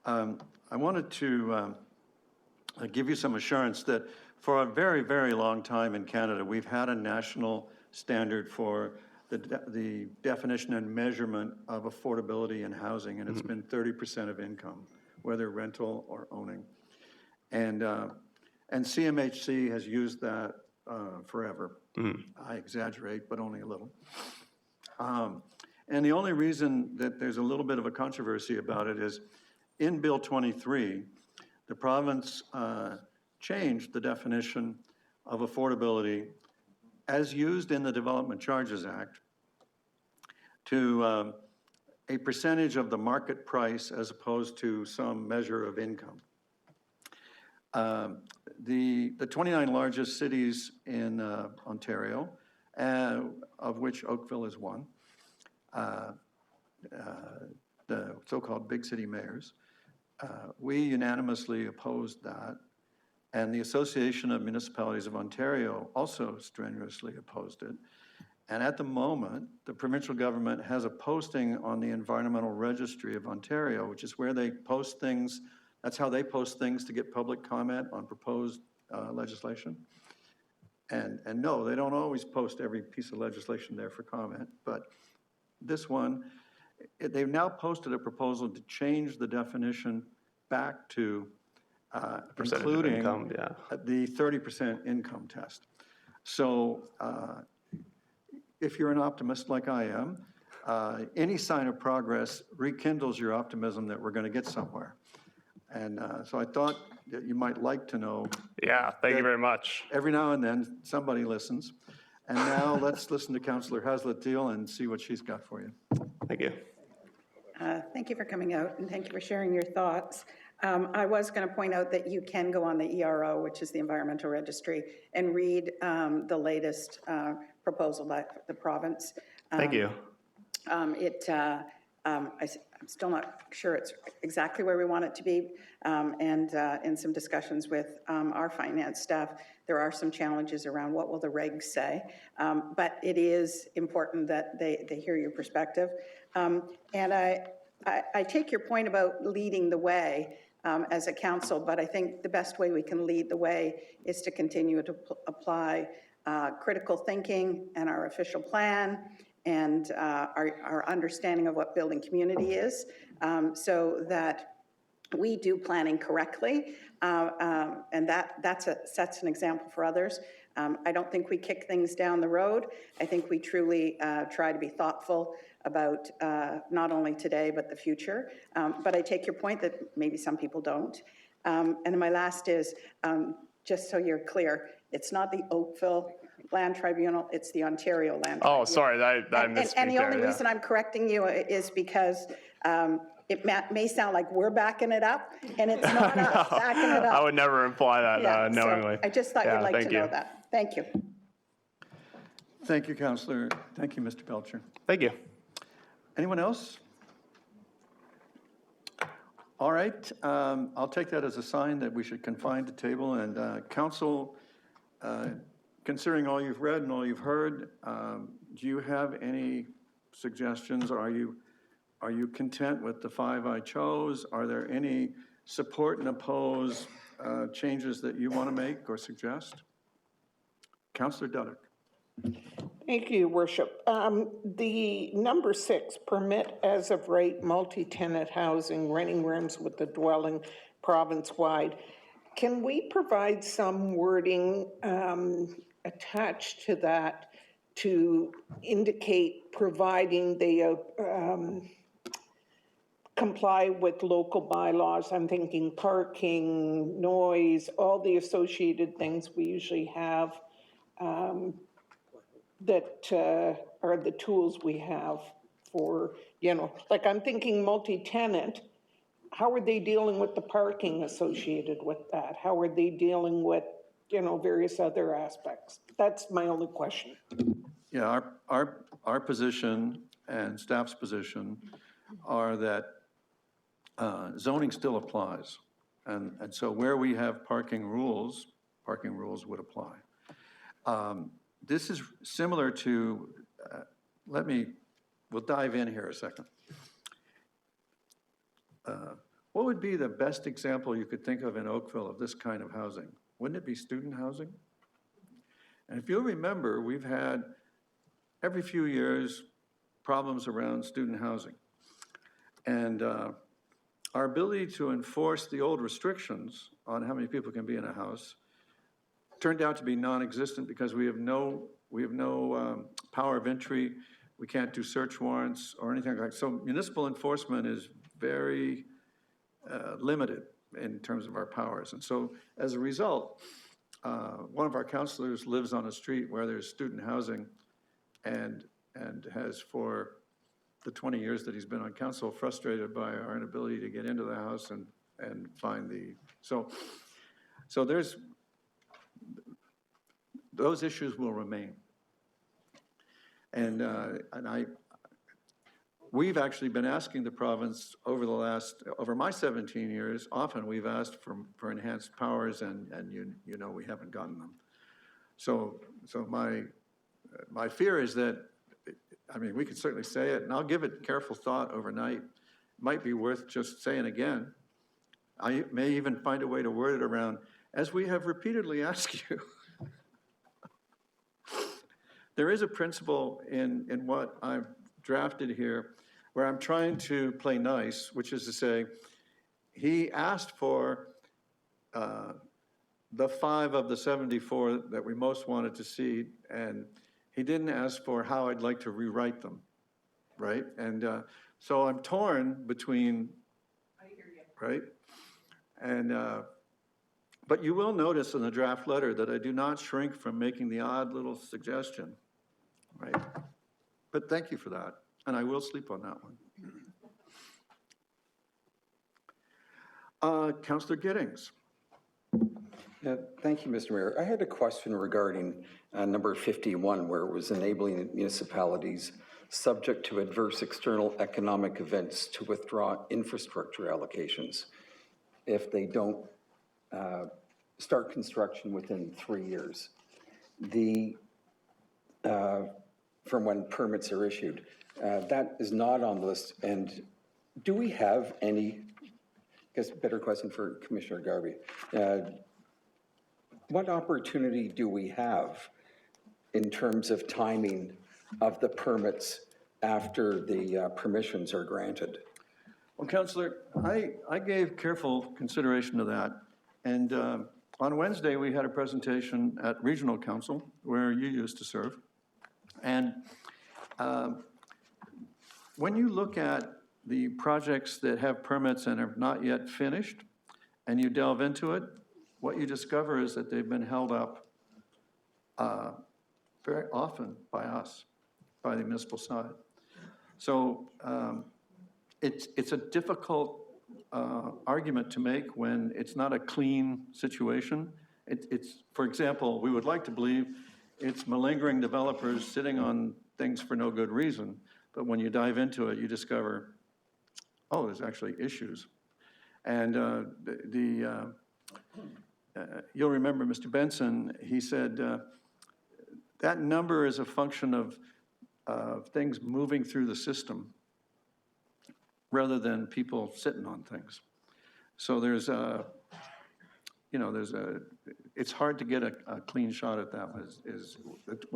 I wanted to give you some assurance that for a very, very long time in Canada, we've had a national standard for the definition and measurement of affordability in housing, and it's been 30% of income, whether rental or owning. And CMHC has used that forever. I exaggerate, but only a little. And the only reason that there's a little bit of a controversy about it is in Bill 23, the province changed the definition of affordability as used in the Development Charges Act to a percentage of the market price as opposed to some measure of income. The 29 largest cities in Ontario, of which Oakville is one, the so-called big city mayors, we unanimously opposed that, and the Association of Municipalities of Ontario also strenuously opposed it. And at the moment, the provincial government has a posting on the Environmental Registry of Ontario, which is where they post things. That's how they post things to get public comment on proposed legislation. And no, they don't always post every piece of legislation there for comment, but this one, they've now posted a proposal to change the definition back to including income, yeah. the 30% income test. So if you're an optimist like I am, any sign of progress rekindles your optimism that we're going to get somewhere. And so I thought that you might like to know. Yeah, thank you very much. Every now and then, somebody listens. And now let's listen to Councillor Hazlet-Thiel and see what she's got for you. Thank you. Thank you for coming out, and thank you for sharing your thoughts. I was going to point out that you can go on the ERO, which is the Environmental Registry, and read the latest proposal by the province. Thank you. I'm still not sure it's exactly where we want it to be, and in some discussions with our finance staff, there are some challenges around what will the regs say, but it is important that they hear your perspective. And I take your point about leading the way as a council, but I think the best way we can lead the way is to continue to apply critical thinking and our official plan and our understanding of what building community is, so that we do planning correctly, and that sets an example for others. I don't think we kick things down the road. I think we truly try to be thoughtful about not only today but the future. But I take your point that maybe some people don't. And then my last is, just so you're clear, it's not the Oakville Land Tribunal, it's the Ontario Land Tribunal. Oh, sorry, I misspoke And the there, only yeah. reason I'm correcting you is because it may sound like we're backing it up, and it's not us backing it up. I would never imply that Yeah, so knowingly. I just thought Yeah, you'd like to thank know you. that. Thank you. Thank you, Councillor. Thank you, Mr. Belcher. Thank you. Anyone else? All right, I'll take that as a sign that we should confine the table, and council, considering all you've read and all you've heard, do you have any suggestions? Are you content with the 5 I chose? Are there any support and oppose changes that you want to make or suggest? Councillor Duddick. Thank you, Your Worship. The number 6, permit as of right multi-tenant housing, renting rooms with the dwelling province-wide. Can we provide some wording attached to that to indicate providing they comply with local bylaws? I'm thinking parking, noise, all the associated things we usually have. that are the tools we have for, like I'm thinking multi-tenant, how are they dealing with the parking associated with that? How are they dealing with, various other aspects? That's my only question. Yeah, our position and staff's position are that zoning still applies. And so where we have parking rules would apply. This is similar to, we'll dive in here a second. What would be the best example you could think of in Oakville of this kind of housing? Wouldn't it be student housing? And if you'll remember, we've had every few years problems around student housing. And our ability to enforce the old restrictions on how many people can be in a house turned out to be non-existent because we have no power of entry. We can't do search warrants or anything like that. So municipal enforcement is very limited in terms of our powers. And so as a result, one of our counselors lives on a street where there's student housing and has for the 20 years that he's been on council frustrated by our inability to get into the house and find the, so there's, those issues will remain. And we've actually been asking the province over my 17 years, often we've asked for enhanced powers and we haven't gotten them. So my fear is that, we could certainly say it, and I'll give it careful thought overnight. It might be worth just saying again. I may even find a way to word it around, as we have repeatedly asked you. There is a principle in what I've drafted here where I'm trying to play nice, which is to say, he asked for the 5 of the 74 that we most wanted to see, and he didn't ask for how I'd like to rewrite them, right? And so I'm torn between, I hear you. Right? And, but you will notice in the draft letter that I do not shrink from making the odd little suggestion, right? But thank you for that, and I will sleep on that one. Councillor Giddings. Thank you, Mr. Mayor. I had a question regarding number 51, where it was enabling municipalities subject to adverse external economic events to withdraw infrastructure allocations if they don't start construction within 3 years. From when permits are issued. That is not on the list. And do we have any, I guess better question for Commissioner Garvey. What opportunity do we have in terms of timing of the permits after the permissions are granted? Well, Councillor, I gave careful consideration to that. And on Wednesday, we had a presentation at Regional Council where you used to serve. And when you look at the projects that have permits and are not yet finished, and you delve into it, what you discover is that they've been held up very often by us, by the municipal side. So it's a difficult argument to make when it's not a clean situation. It's, for example, we would like to believe it's malingering developers sitting on things for no good reason, but when you dive into it, you discover, oh, there's actually issues. And you'll remember Mr. Benson, he said that number is a function of things moving through the system rather than people sitting on things. So there's a, it's hard to get a clean shot at that was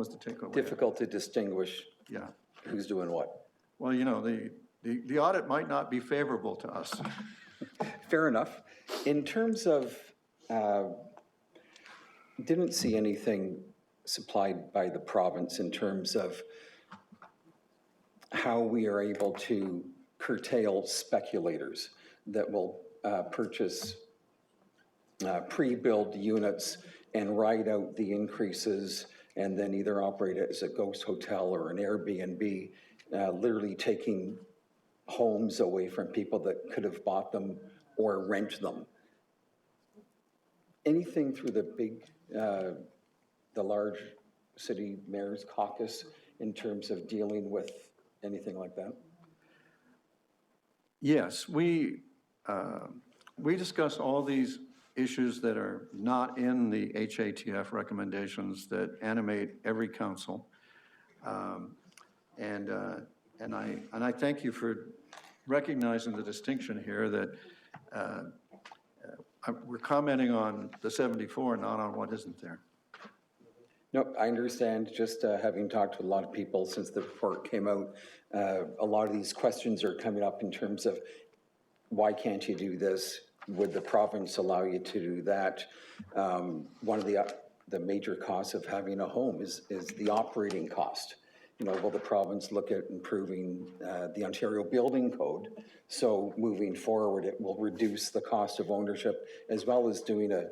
the takeaway. Difficult to distinguish Yeah. who's doing what. Well, the audit might not be favorable to us. Fair enough. In terms of, didn't see anything supplied by the province in terms of how we are able to curtail speculators that will purchase pre-built units and ride out the increases and then either operate it as a ghost hotel or an Airbnb, literally taking homes away from people that could have bought them or rent them. Anything through the large city mayor's caucus in terms of dealing with anything like that? Yes, we discuss all these issues that are not in the HATF recommendations that animate every council. And I thank you for recognizing the distinction here that we're commenting on the 74, not on what isn't there. No, I understand, just having talked to a lot of people since the report came out, a lot of these questions are coming up in terms of why can't you do this? Would the province allow you to do that? One of the major costs of having a home is the operating cost. You know, will the province look at improving the Ontario Building Code? So moving forward, it will reduce the cost of ownership as well as doing a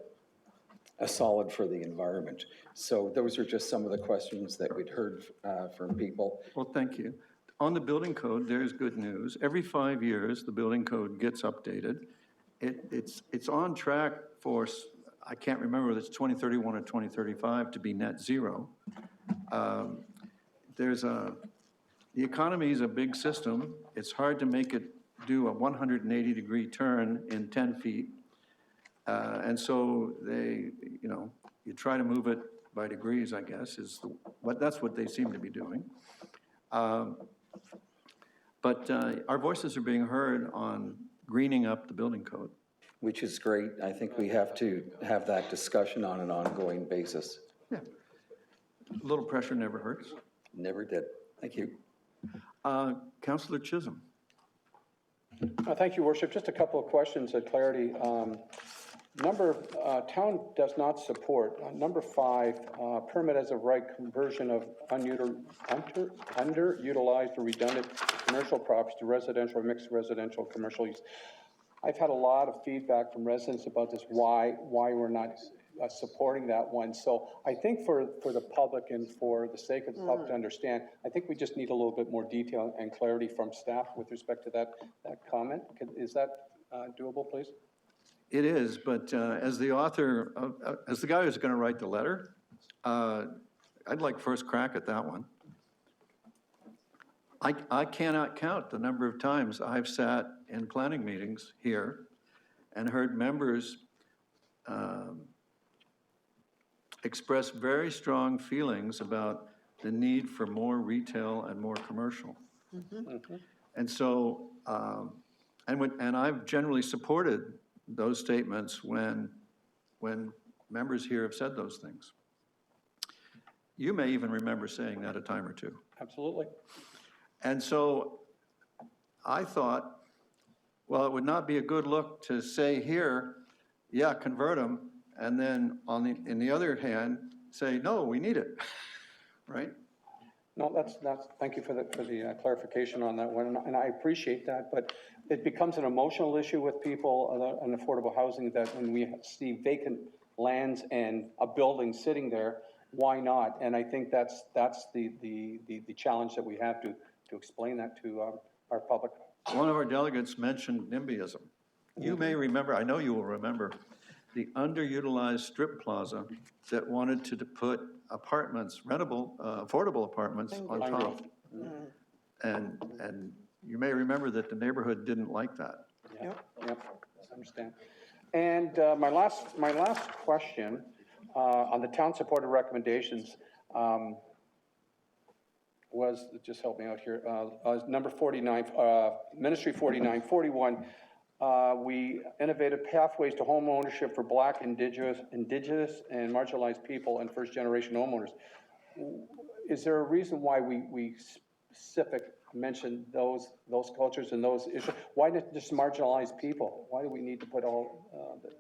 solid for the environment. So those are just some of the questions that we'd heard from people. Well, thank you. On the building code, there's good news. Every 5 years, the building code gets updated. It's on track for, I can't remember whether it's 2031 or 2035 to be net zero. The economy is a big system. It's hard to make it do a 180-degree turn in 10 feet. And so you try to move it by degrees, I guess, that's what they seem to be doing. But our voices are being heard on greening up the building code. Which is great. I think we have to have that discussion on an ongoing basis. Yeah. A little pressure never hurts. Never did. Thank you. Councillor Chisholm. Thank you, Worship. Just a couple of questions of clarity. Town does not support. Number 5, permit as of right conversion of underutilized or redundant commercial properties to residential or mixed residential commercial use. I've had a lot of feedback from residents about this, why we're not supporting that one. So I think for the public and for the sake of the public to understand, I think we just need a little bit more detail and clarity from staff with respect to that comment. Is that doable, please? It is, but as the author, as the guy who's going to write the letter, I'd like first crack at that one. I cannot count the number of times I've sat in planning meetings here and heard members express very strong feelings about the need for more retail and more commercial. Mm-hmm. And so, and I've generally supported those statements when members here have said those things. You may even remember saying that a time or two. Absolutely. And so I thought, well, it would not be a good look to say here, yeah, convert them, and then in the other hand, say, no, we need it, right? No, that's thank you for the clarification on that one, and I appreciate that, but it becomes an emotional issue with people on affordable housing that when we see vacant lands and a building sitting there, why not? And I think that's the challenge that we have to explain that to our public. One of our delegates mentioned NIMBYism. You may remember, I know you will remember, the underutilized strip plaza that wanted to put apartments, rentable, affordable apartments on top. And you may remember that the neighborhood didn't like that. Yep, I understand. And my last question on the town-supported recommendations was, just help me out here, number 49, Ministry 49, 41, we innovated pathways to home ownership for Black, Indigenous, and marginalized people and first-generation homeowners. Is there a reason why we specific mention those cultures and those issues? Why not just marginalized people? Why do we need to put all the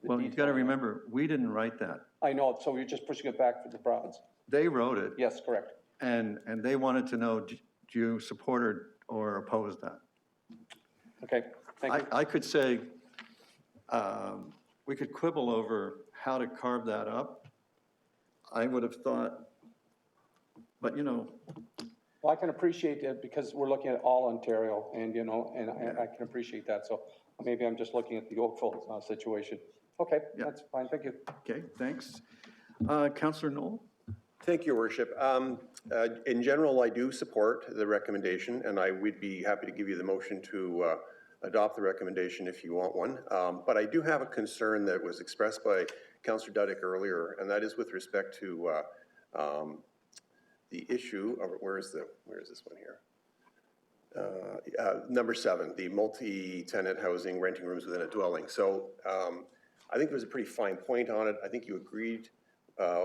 well, you've got to remember, we didn't write that. I know, so you're just pushing it back to the province. They wrote it. Yes, correct. And they wanted to know, do you support or oppose that? Okay, thank you. I could say, we could quibble over how to carve that up. I would have thought, but you know, Well, I can appreciate that because we're looking at all Ontario and, you know, and I can appreciate that. So maybe I'm just looking at the Oakville situation. Okay, that's fine, thank you. okay, thanks. Councillor Knoll? Thank you, Your Worship. In general, I do support the recommendation, and I would be happy to give you the motion to adopt the recommendation if you want one. But I do have a concern that was expressed by Councillor Duddick earlier, and that is with respect to the issue of, where is this one here? Number 7, the multi-tenant housing, renting rooms within a dwelling. So I think there was a pretty fine point on it. I think you agreed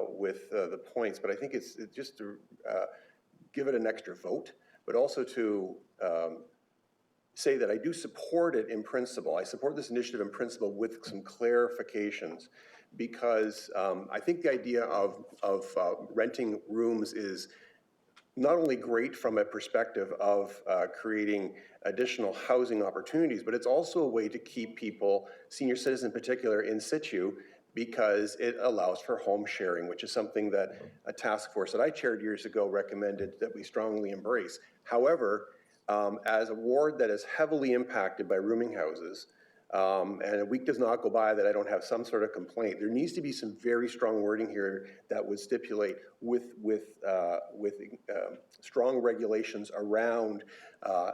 with the points, but I think it's just to give it an extra vote, but also to say that I do support it in principle. I support this initiative in principle with some clarifications, because I think the idea of renting rooms is not only great from a perspective of creating additional housing opportunities, but it's also a way to keep people, senior citizens in particular, in situ, because it allows for home sharing, which is something that a task force that I chaired years ago recommended that we strongly embrace. However, as a ward that is heavily impacted by rooming houses, and a week does not go by that I don't have some sort of complaint, there needs to be some very strong wording here that would stipulate with strong regulations around,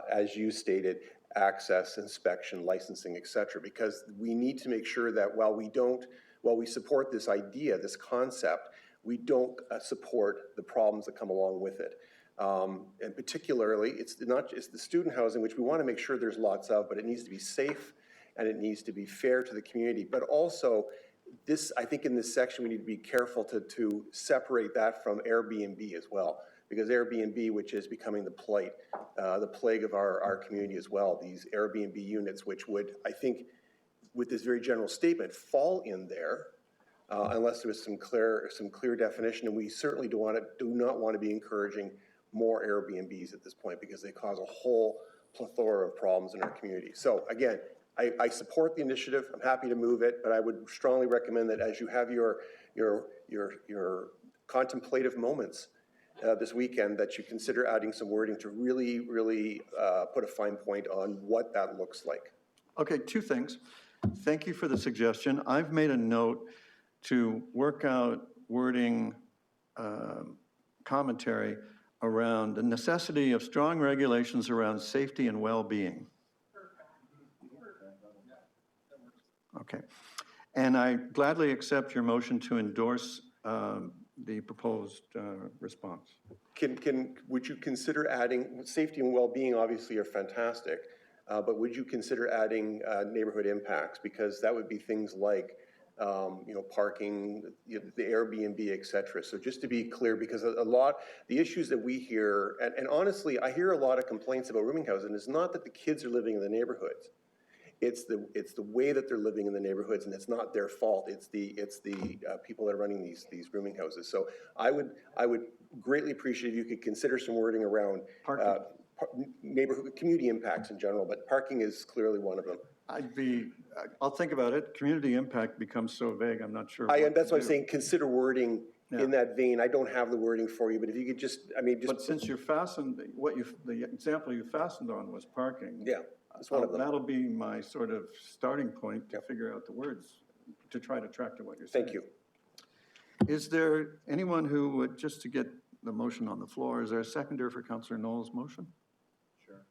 as you stated, access, inspection, licensing, et cetera, because we need to make sure that while we support this idea, this concept, we don't support the problems that come along with it. And particularly, it's the student housing, which we want to make sure there's lots of, but it needs to be safe and it needs to be fair to the community. But also, I think in this section, we need to be careful to separate that from Airbnb as well, because Airbnb, which is becoming the plague of our community as well, these Airbnb units, which would, I think, with this very general statement, fall in there, unless there was some clear definition, and we certainly do not want to be encouraging more Airbnbs at this point, because they cause a whole plethora of problems in our community. So again, I support the initiative. I'm happy to move it, but I would strongly recommend that as you have your contemplative moments this weekend, that you consider adding some wording to really put a fine point on what that looks like. Okay, 2 things. Thank you for the suggestion. I've made a note to work out wording commentary around the necessity of strong regulations around safety and well-being. Okay. And I gladly accept your motion to endorse the proposed response. Would you consider adding, safety and well-being obviously are fantastic, but would you consider adding neighborhood impacts? Because that would be things like parking, the Airbnb, et cetera. So just to be clear, because the issues that we hear, and honestly, I hear a lot of complaints about rooming houses, and it's not that the kids are living in the neighborhoods. It's the way that they're living in the neighborhoods, and it's not their fault. It's the people that are running these rooming houses. So I would greatly appreciate if you could consider some wording around neighborhood community impacts in general, but parking is clearly one of them. I'll think about it. Community impact becomes so vague, I'm not sure. That's why I'm saying consider wording in that vein. I don't have the wording for you, but if you could But since you're fastened, the example you fastened on was parking. Yeah, that's one of them. That'll be my sort of starting point to figure out the words, to try to track to what you're saying. Thank you. Is there anyone who would, just to get the motion on the floor, is there a seconder for Councillor Knoll's motion? Sure.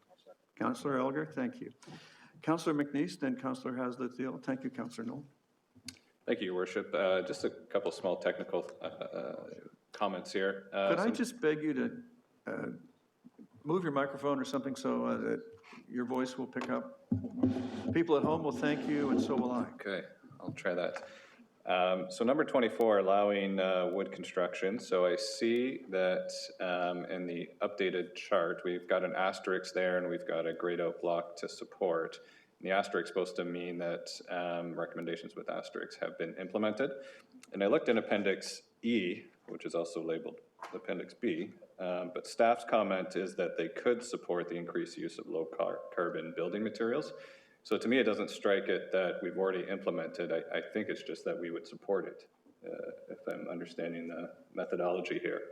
Councillor Elgar, thank you. Councillor McNeese, then Councillor Haslett-Thiel. Thank you, Councillor Knoll. Thank you, Your Worship. Just a couple small technical comments here. Could I just beg you to move your microphone or something so that your voice will pick up? People at home will thank you, and so will I. Okay, I'll try that. So number 24, allowing wood construction. So I see that in the updated chart, we've got an asterisk there and we've got a grayed out block to support. And the asterisk is supposed to mean that recommendations with asterisks have been implemented. And I looked in Appendix E, which is also labeled Appendix B, but staff's comment is that they could support the increased use of low carbon building materials. So to me, it doesn't strike it that we've already implemented. I think it's just that we would support it. if I'm understanding the methodology here.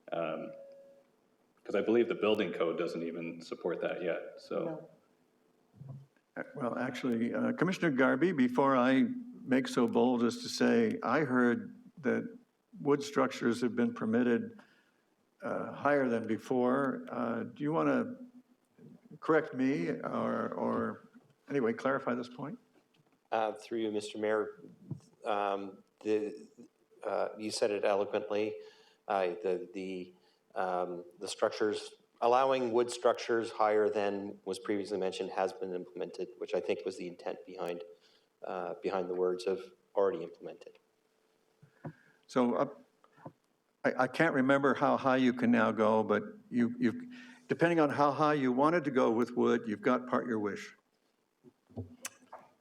Because I believe the building code doesn't even support that yet, so. Well, actually, Commissioner Garby, before I make so bold as to say, I heard that wood structures have been permitted higher than before. Do you want to correct me or anyway, clarify this point? Through you, Mr. Mayor, you said it eloquently. The structures, allowing wood structures higher than was previously mentioned has been implemented, which I think was the intent behind the words of already implemented. So I can't remember how high you can now go, but you've, depending on how high you wanted to go with wood, you've got part your wish.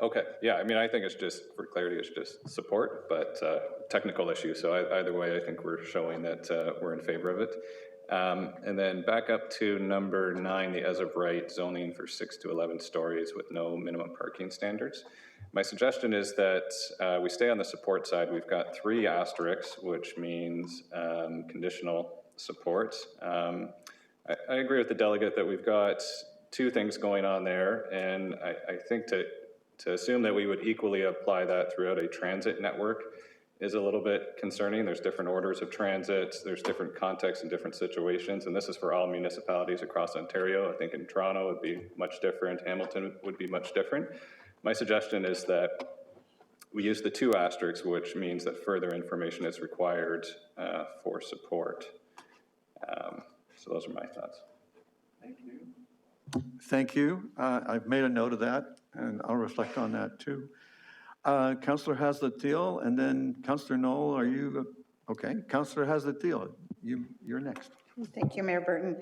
Okay, yeah, I mean, I think it's just, for clarity, it's just support, but technical issue. So either way, I think we're showing that we're in favor of it. And then back up to number 9, the as of right zoning for 6 to 11 stories with no minimum parking standards. My suggestion is that we stay on the support side. We've got 3 asterisks, which means conditional support. I agree with the delegate that we've got 2 things going on there, and I think to assume that we would equally apply that throughout a transit network is a little bit concerning. There's different orders of transit, there's different contexts and different situations, and this is for all municipalities across Ontario. I think in Toronto it would be much different, Hamilton would be much different. My suggestion is that we use the 2 asterisks, which means that further information is required for support. So those are my thoughts. Thank you. Thank you. I've made a note of that, and I'll reflect on that too. Councillor Haslett-Thiel, and then Councillor Knoll, are you, okay, Councillor Haslett-Thiel, you're next. Thank you, Mayor Burton.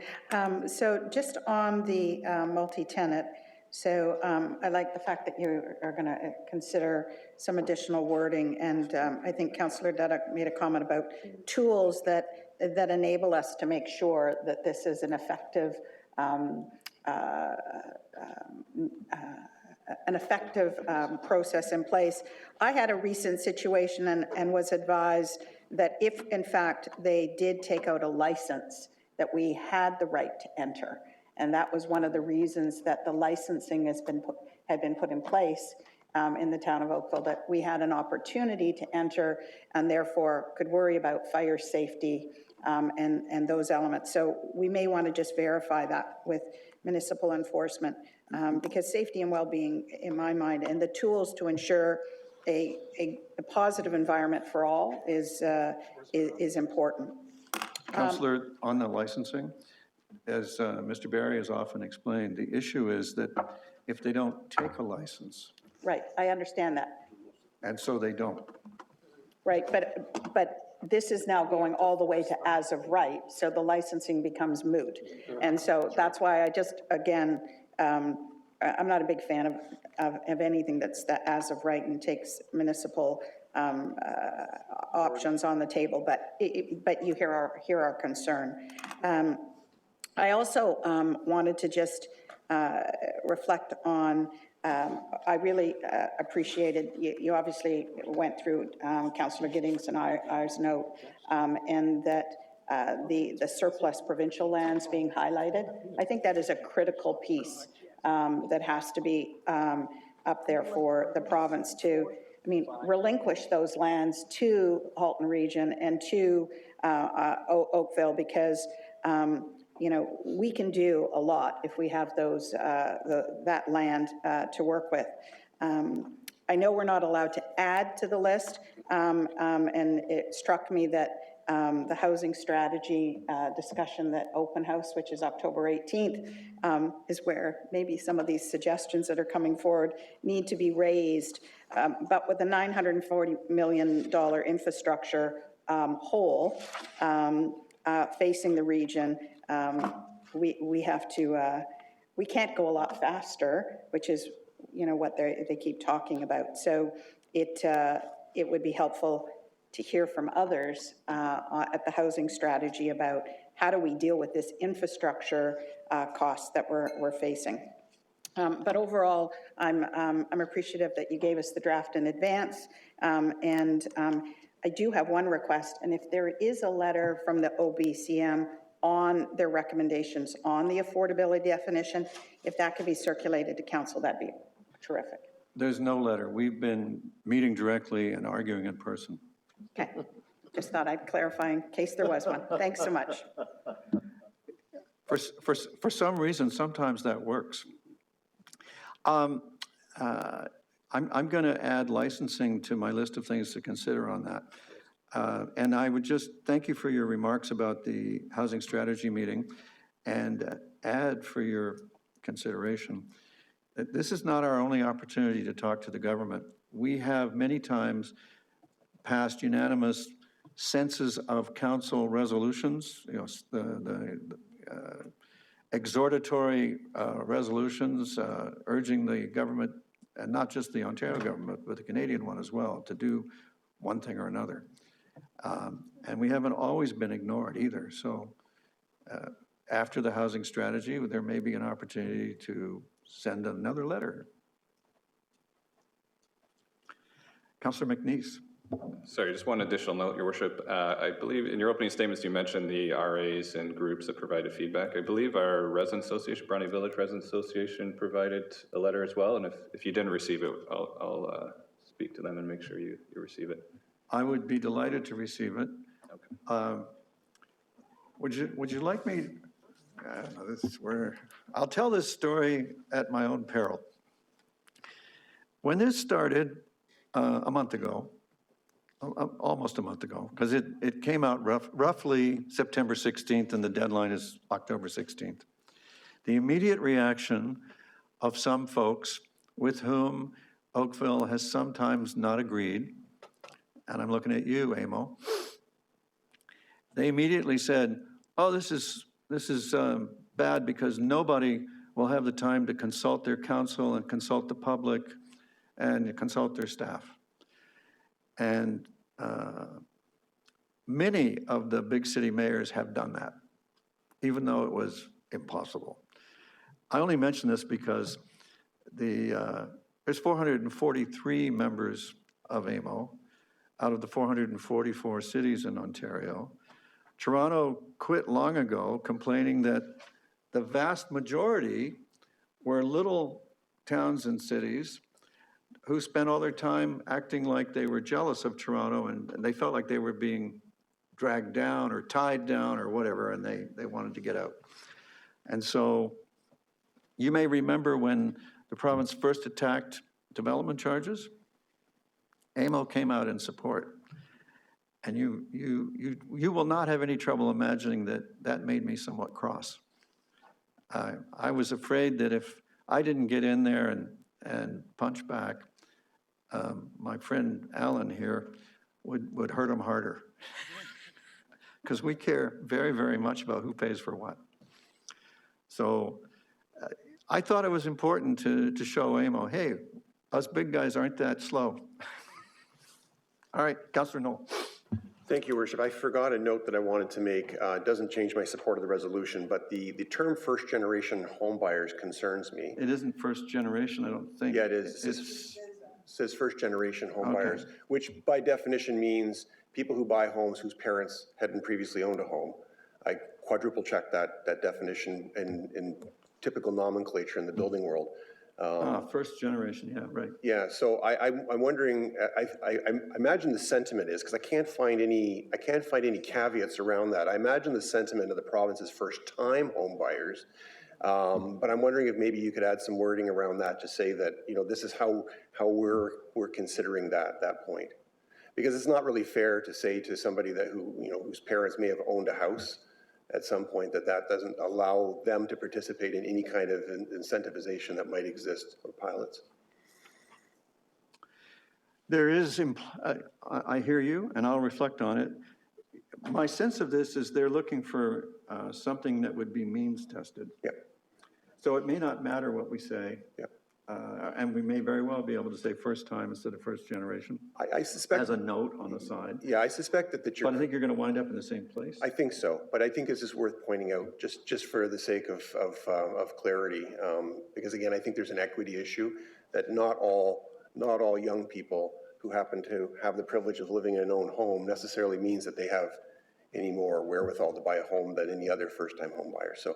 So just on the multi-tenant, so I like the fact that you are going to consider some additional wording, and I think Councillor Duddock made a comment about tools that enable us to make sure that this is an effective process in place. I had a recent situation and was advised that if, in fact, they did take out a license, that we had the right to enter. And that was one of the reasons that the licensing had been put in place in the town of Oakville, that we had an opportunity to enter and therefore could worry about fire safety and those elements. So we may want to just verify that with municipal enforcement because safety and well-being, in my mind, and the tools to ensure a positive environment for all is important. Councillor, on the licensing, as Mr. Barry has often explained, the issue is that if they don't take a license. Right, I understand that. And so they don't. Right, but this is now going all the way to as of right, so the licensing becomes moot. And so that's why I just, again, I'm not a big fan of anything that's that as of right and takes municipal options on the table, but you hear our concern. I also wanted to just reflect on, I really appreciated, you obviously went through Councillor Giddings and I's note, and that the surplus provincial lands being highlighted. I think that is a critical piece that has to be up there for the province to, I mean, relinquish those lands to Halton Region and to Oakville because you know, we can do a lot if we have those that land to work with. I know we're not allowed to add to the list, and it struck me that the housing strategy discussion that Open House, which is October 18th, is where maybe some of these suggestions that are coming forward need to be raised. But with the $940 million infrastructure hole facing the region, we have to, we can't go a lot faster, which is, you know, what they keep talking about. So it would be helpful to hear from others at the housing strategy about how do we deal with this infrastructure costs that we're facing. But overall, I'm appreciative that you gave us the draft in advance, and I do have one request, and if there is a letter from the OBCM on their recommendations on the affordability definition, if that could be circulated to council, that'd be terrific. There's no letter. We've been meeting directly and arguing in person. Okay, just thought I'd clarify in case there was one. Thanks so much. For some reason, sometimes that works. I'm going to add licensing to my list of things to consider on that. And I would just thank you for your remarks about the housing strategy meeting and add for your consideration that this is not our only opportunity to talk to the government. We have many times passed unanimous senses of council resolutions, you know, the exhortatory resolutions urging the government, and not just the Ontario government, but the Canadian one as well, to do one thing or another. And we haven't always been ignored either. So after the housing strategy, there may be an opportunity to send another letter. Councillor McNeese. Sorry, just one additional note, Your Worship. I believe in your opening statements you mentioned the RAs and groups that provided feedback. I believe our resident association, Brownie Village Resident Association, provided a letter as well. And if you didn't receive it, I'll speak to them and make sure you receive it. I would be delighted to receive it. Okay. Would you like me? This is where I'll tell this story at my own peril. When this started a month ago, almost a month ago, because it came out roughly September 16th and the deadline is October 16th. The immediate reaction of some folks with whom Oakville has sometimes not agreed, and I'm looking at you, Amo, they immediately said, oh, this is bad because nobody will have the time to consult their council and consult the public and consult their staff. And many of the big city mayors have done that, even though it was impossible. I only mention this because there's 443 members of AMO out of the 444 cities in Ontario. Toronto quit long ago, complaining that the vast majority were little towns and cities who spent all their time acting like they were jealous of Toronto and they felt like they were being dragged down or tied down or whatever, and they wanted to get out. And so you may remember when the province first attacked development charges, AMO came out in support. And you will not have any trouble imagining that made me somewhat cross. I was afraid that if I didn't get in there and punch back, my friend Alan here would hurt him harder. Because we care very, very much about who pays for what. So I thought it was important to show AMO, hey, us big guys aren't that slow. All right, Councillor Knoll. Thank you, Your Worship. I forgot a note that I wanted to make. It doesn't change my support of the resolution, but the term first-generation homebuyers concerns me. It isn't first generation, I don't think. Yeah, it is. It says first-generation homebuyers, okay, which by definition means people who buy homes whose parents hadn't previously owned a home. I quadruple-checked that definition in typical nomenclature in the building world. First generation, yeah, right. Yeah, so I'm wondering. I imagine the sentiment is, because I can't find any caveats around that. I imagine the sentiment of the province is first-time home buyers, but I'm wondering if maybe you could add some wording around that to say that this is how we're considering that point, because it's not really fair to say to somebody whose parents may have owned a house at some point that doesn't allow them to participate in any kind of incentivization that might exist for pilots. There is, I hear you, and I'll reflect on it. My sense of this is they're looking for something that would be means tested. Yep. So it may not matter what we say. Yep. And we may very well be able to say first time instead of first generation. I suspect, as a note on the side. Yeah, I suspect that you're. But I think you're going to wind up in the same place. I think so, but I think this is worth pointing out just for the sake of clarity, because again, I think there's an equity issue that not all young people who happen to have the privilege of living in an own home necessarily means that they have any more wherewithal to buy a home than any other first-time home buyer. So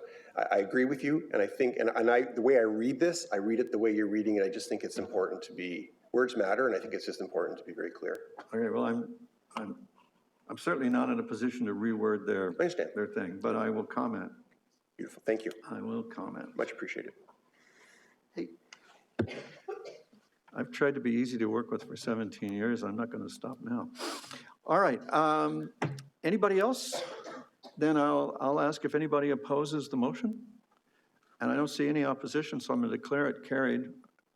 I agree with you, and I think, the way I read this, I read it the way you're reading it. I just think it's important to be, words matter, and I think it's just important to be very clear. Okay, well, I'm certainly not in a position to reword their thing, but I will comment. Beautiful, thank you. I will comment. Much appreciated. Hey, I've tried to be easy to work with for 17 years. I'm not going to stop now. All right. Anybody else? Then I'll ask if anybody opposes the motion. And I don't see any opposition, so I'm going to declare it carried.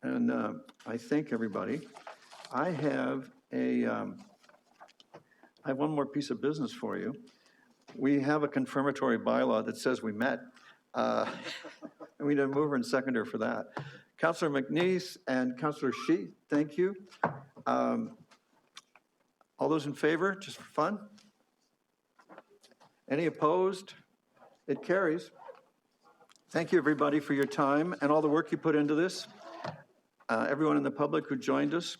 And I thank everybody. I have one more piece of business for you. We have a confirmatory bylaw that says we met. And we need a mover and seconder for that. Councillor McNeese and Councillor Shi, thank you. All those in favor, just for fun? Any opposed? It carries. Thank you, everybody, for your time and all the work you put into this. Everyone in the public who joined us.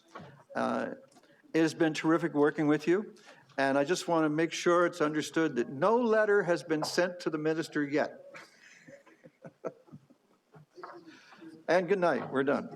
It has been terrific working with you. And I just want to make sure it's understood that no letter has been sent to the minister yet. And good night. We're done.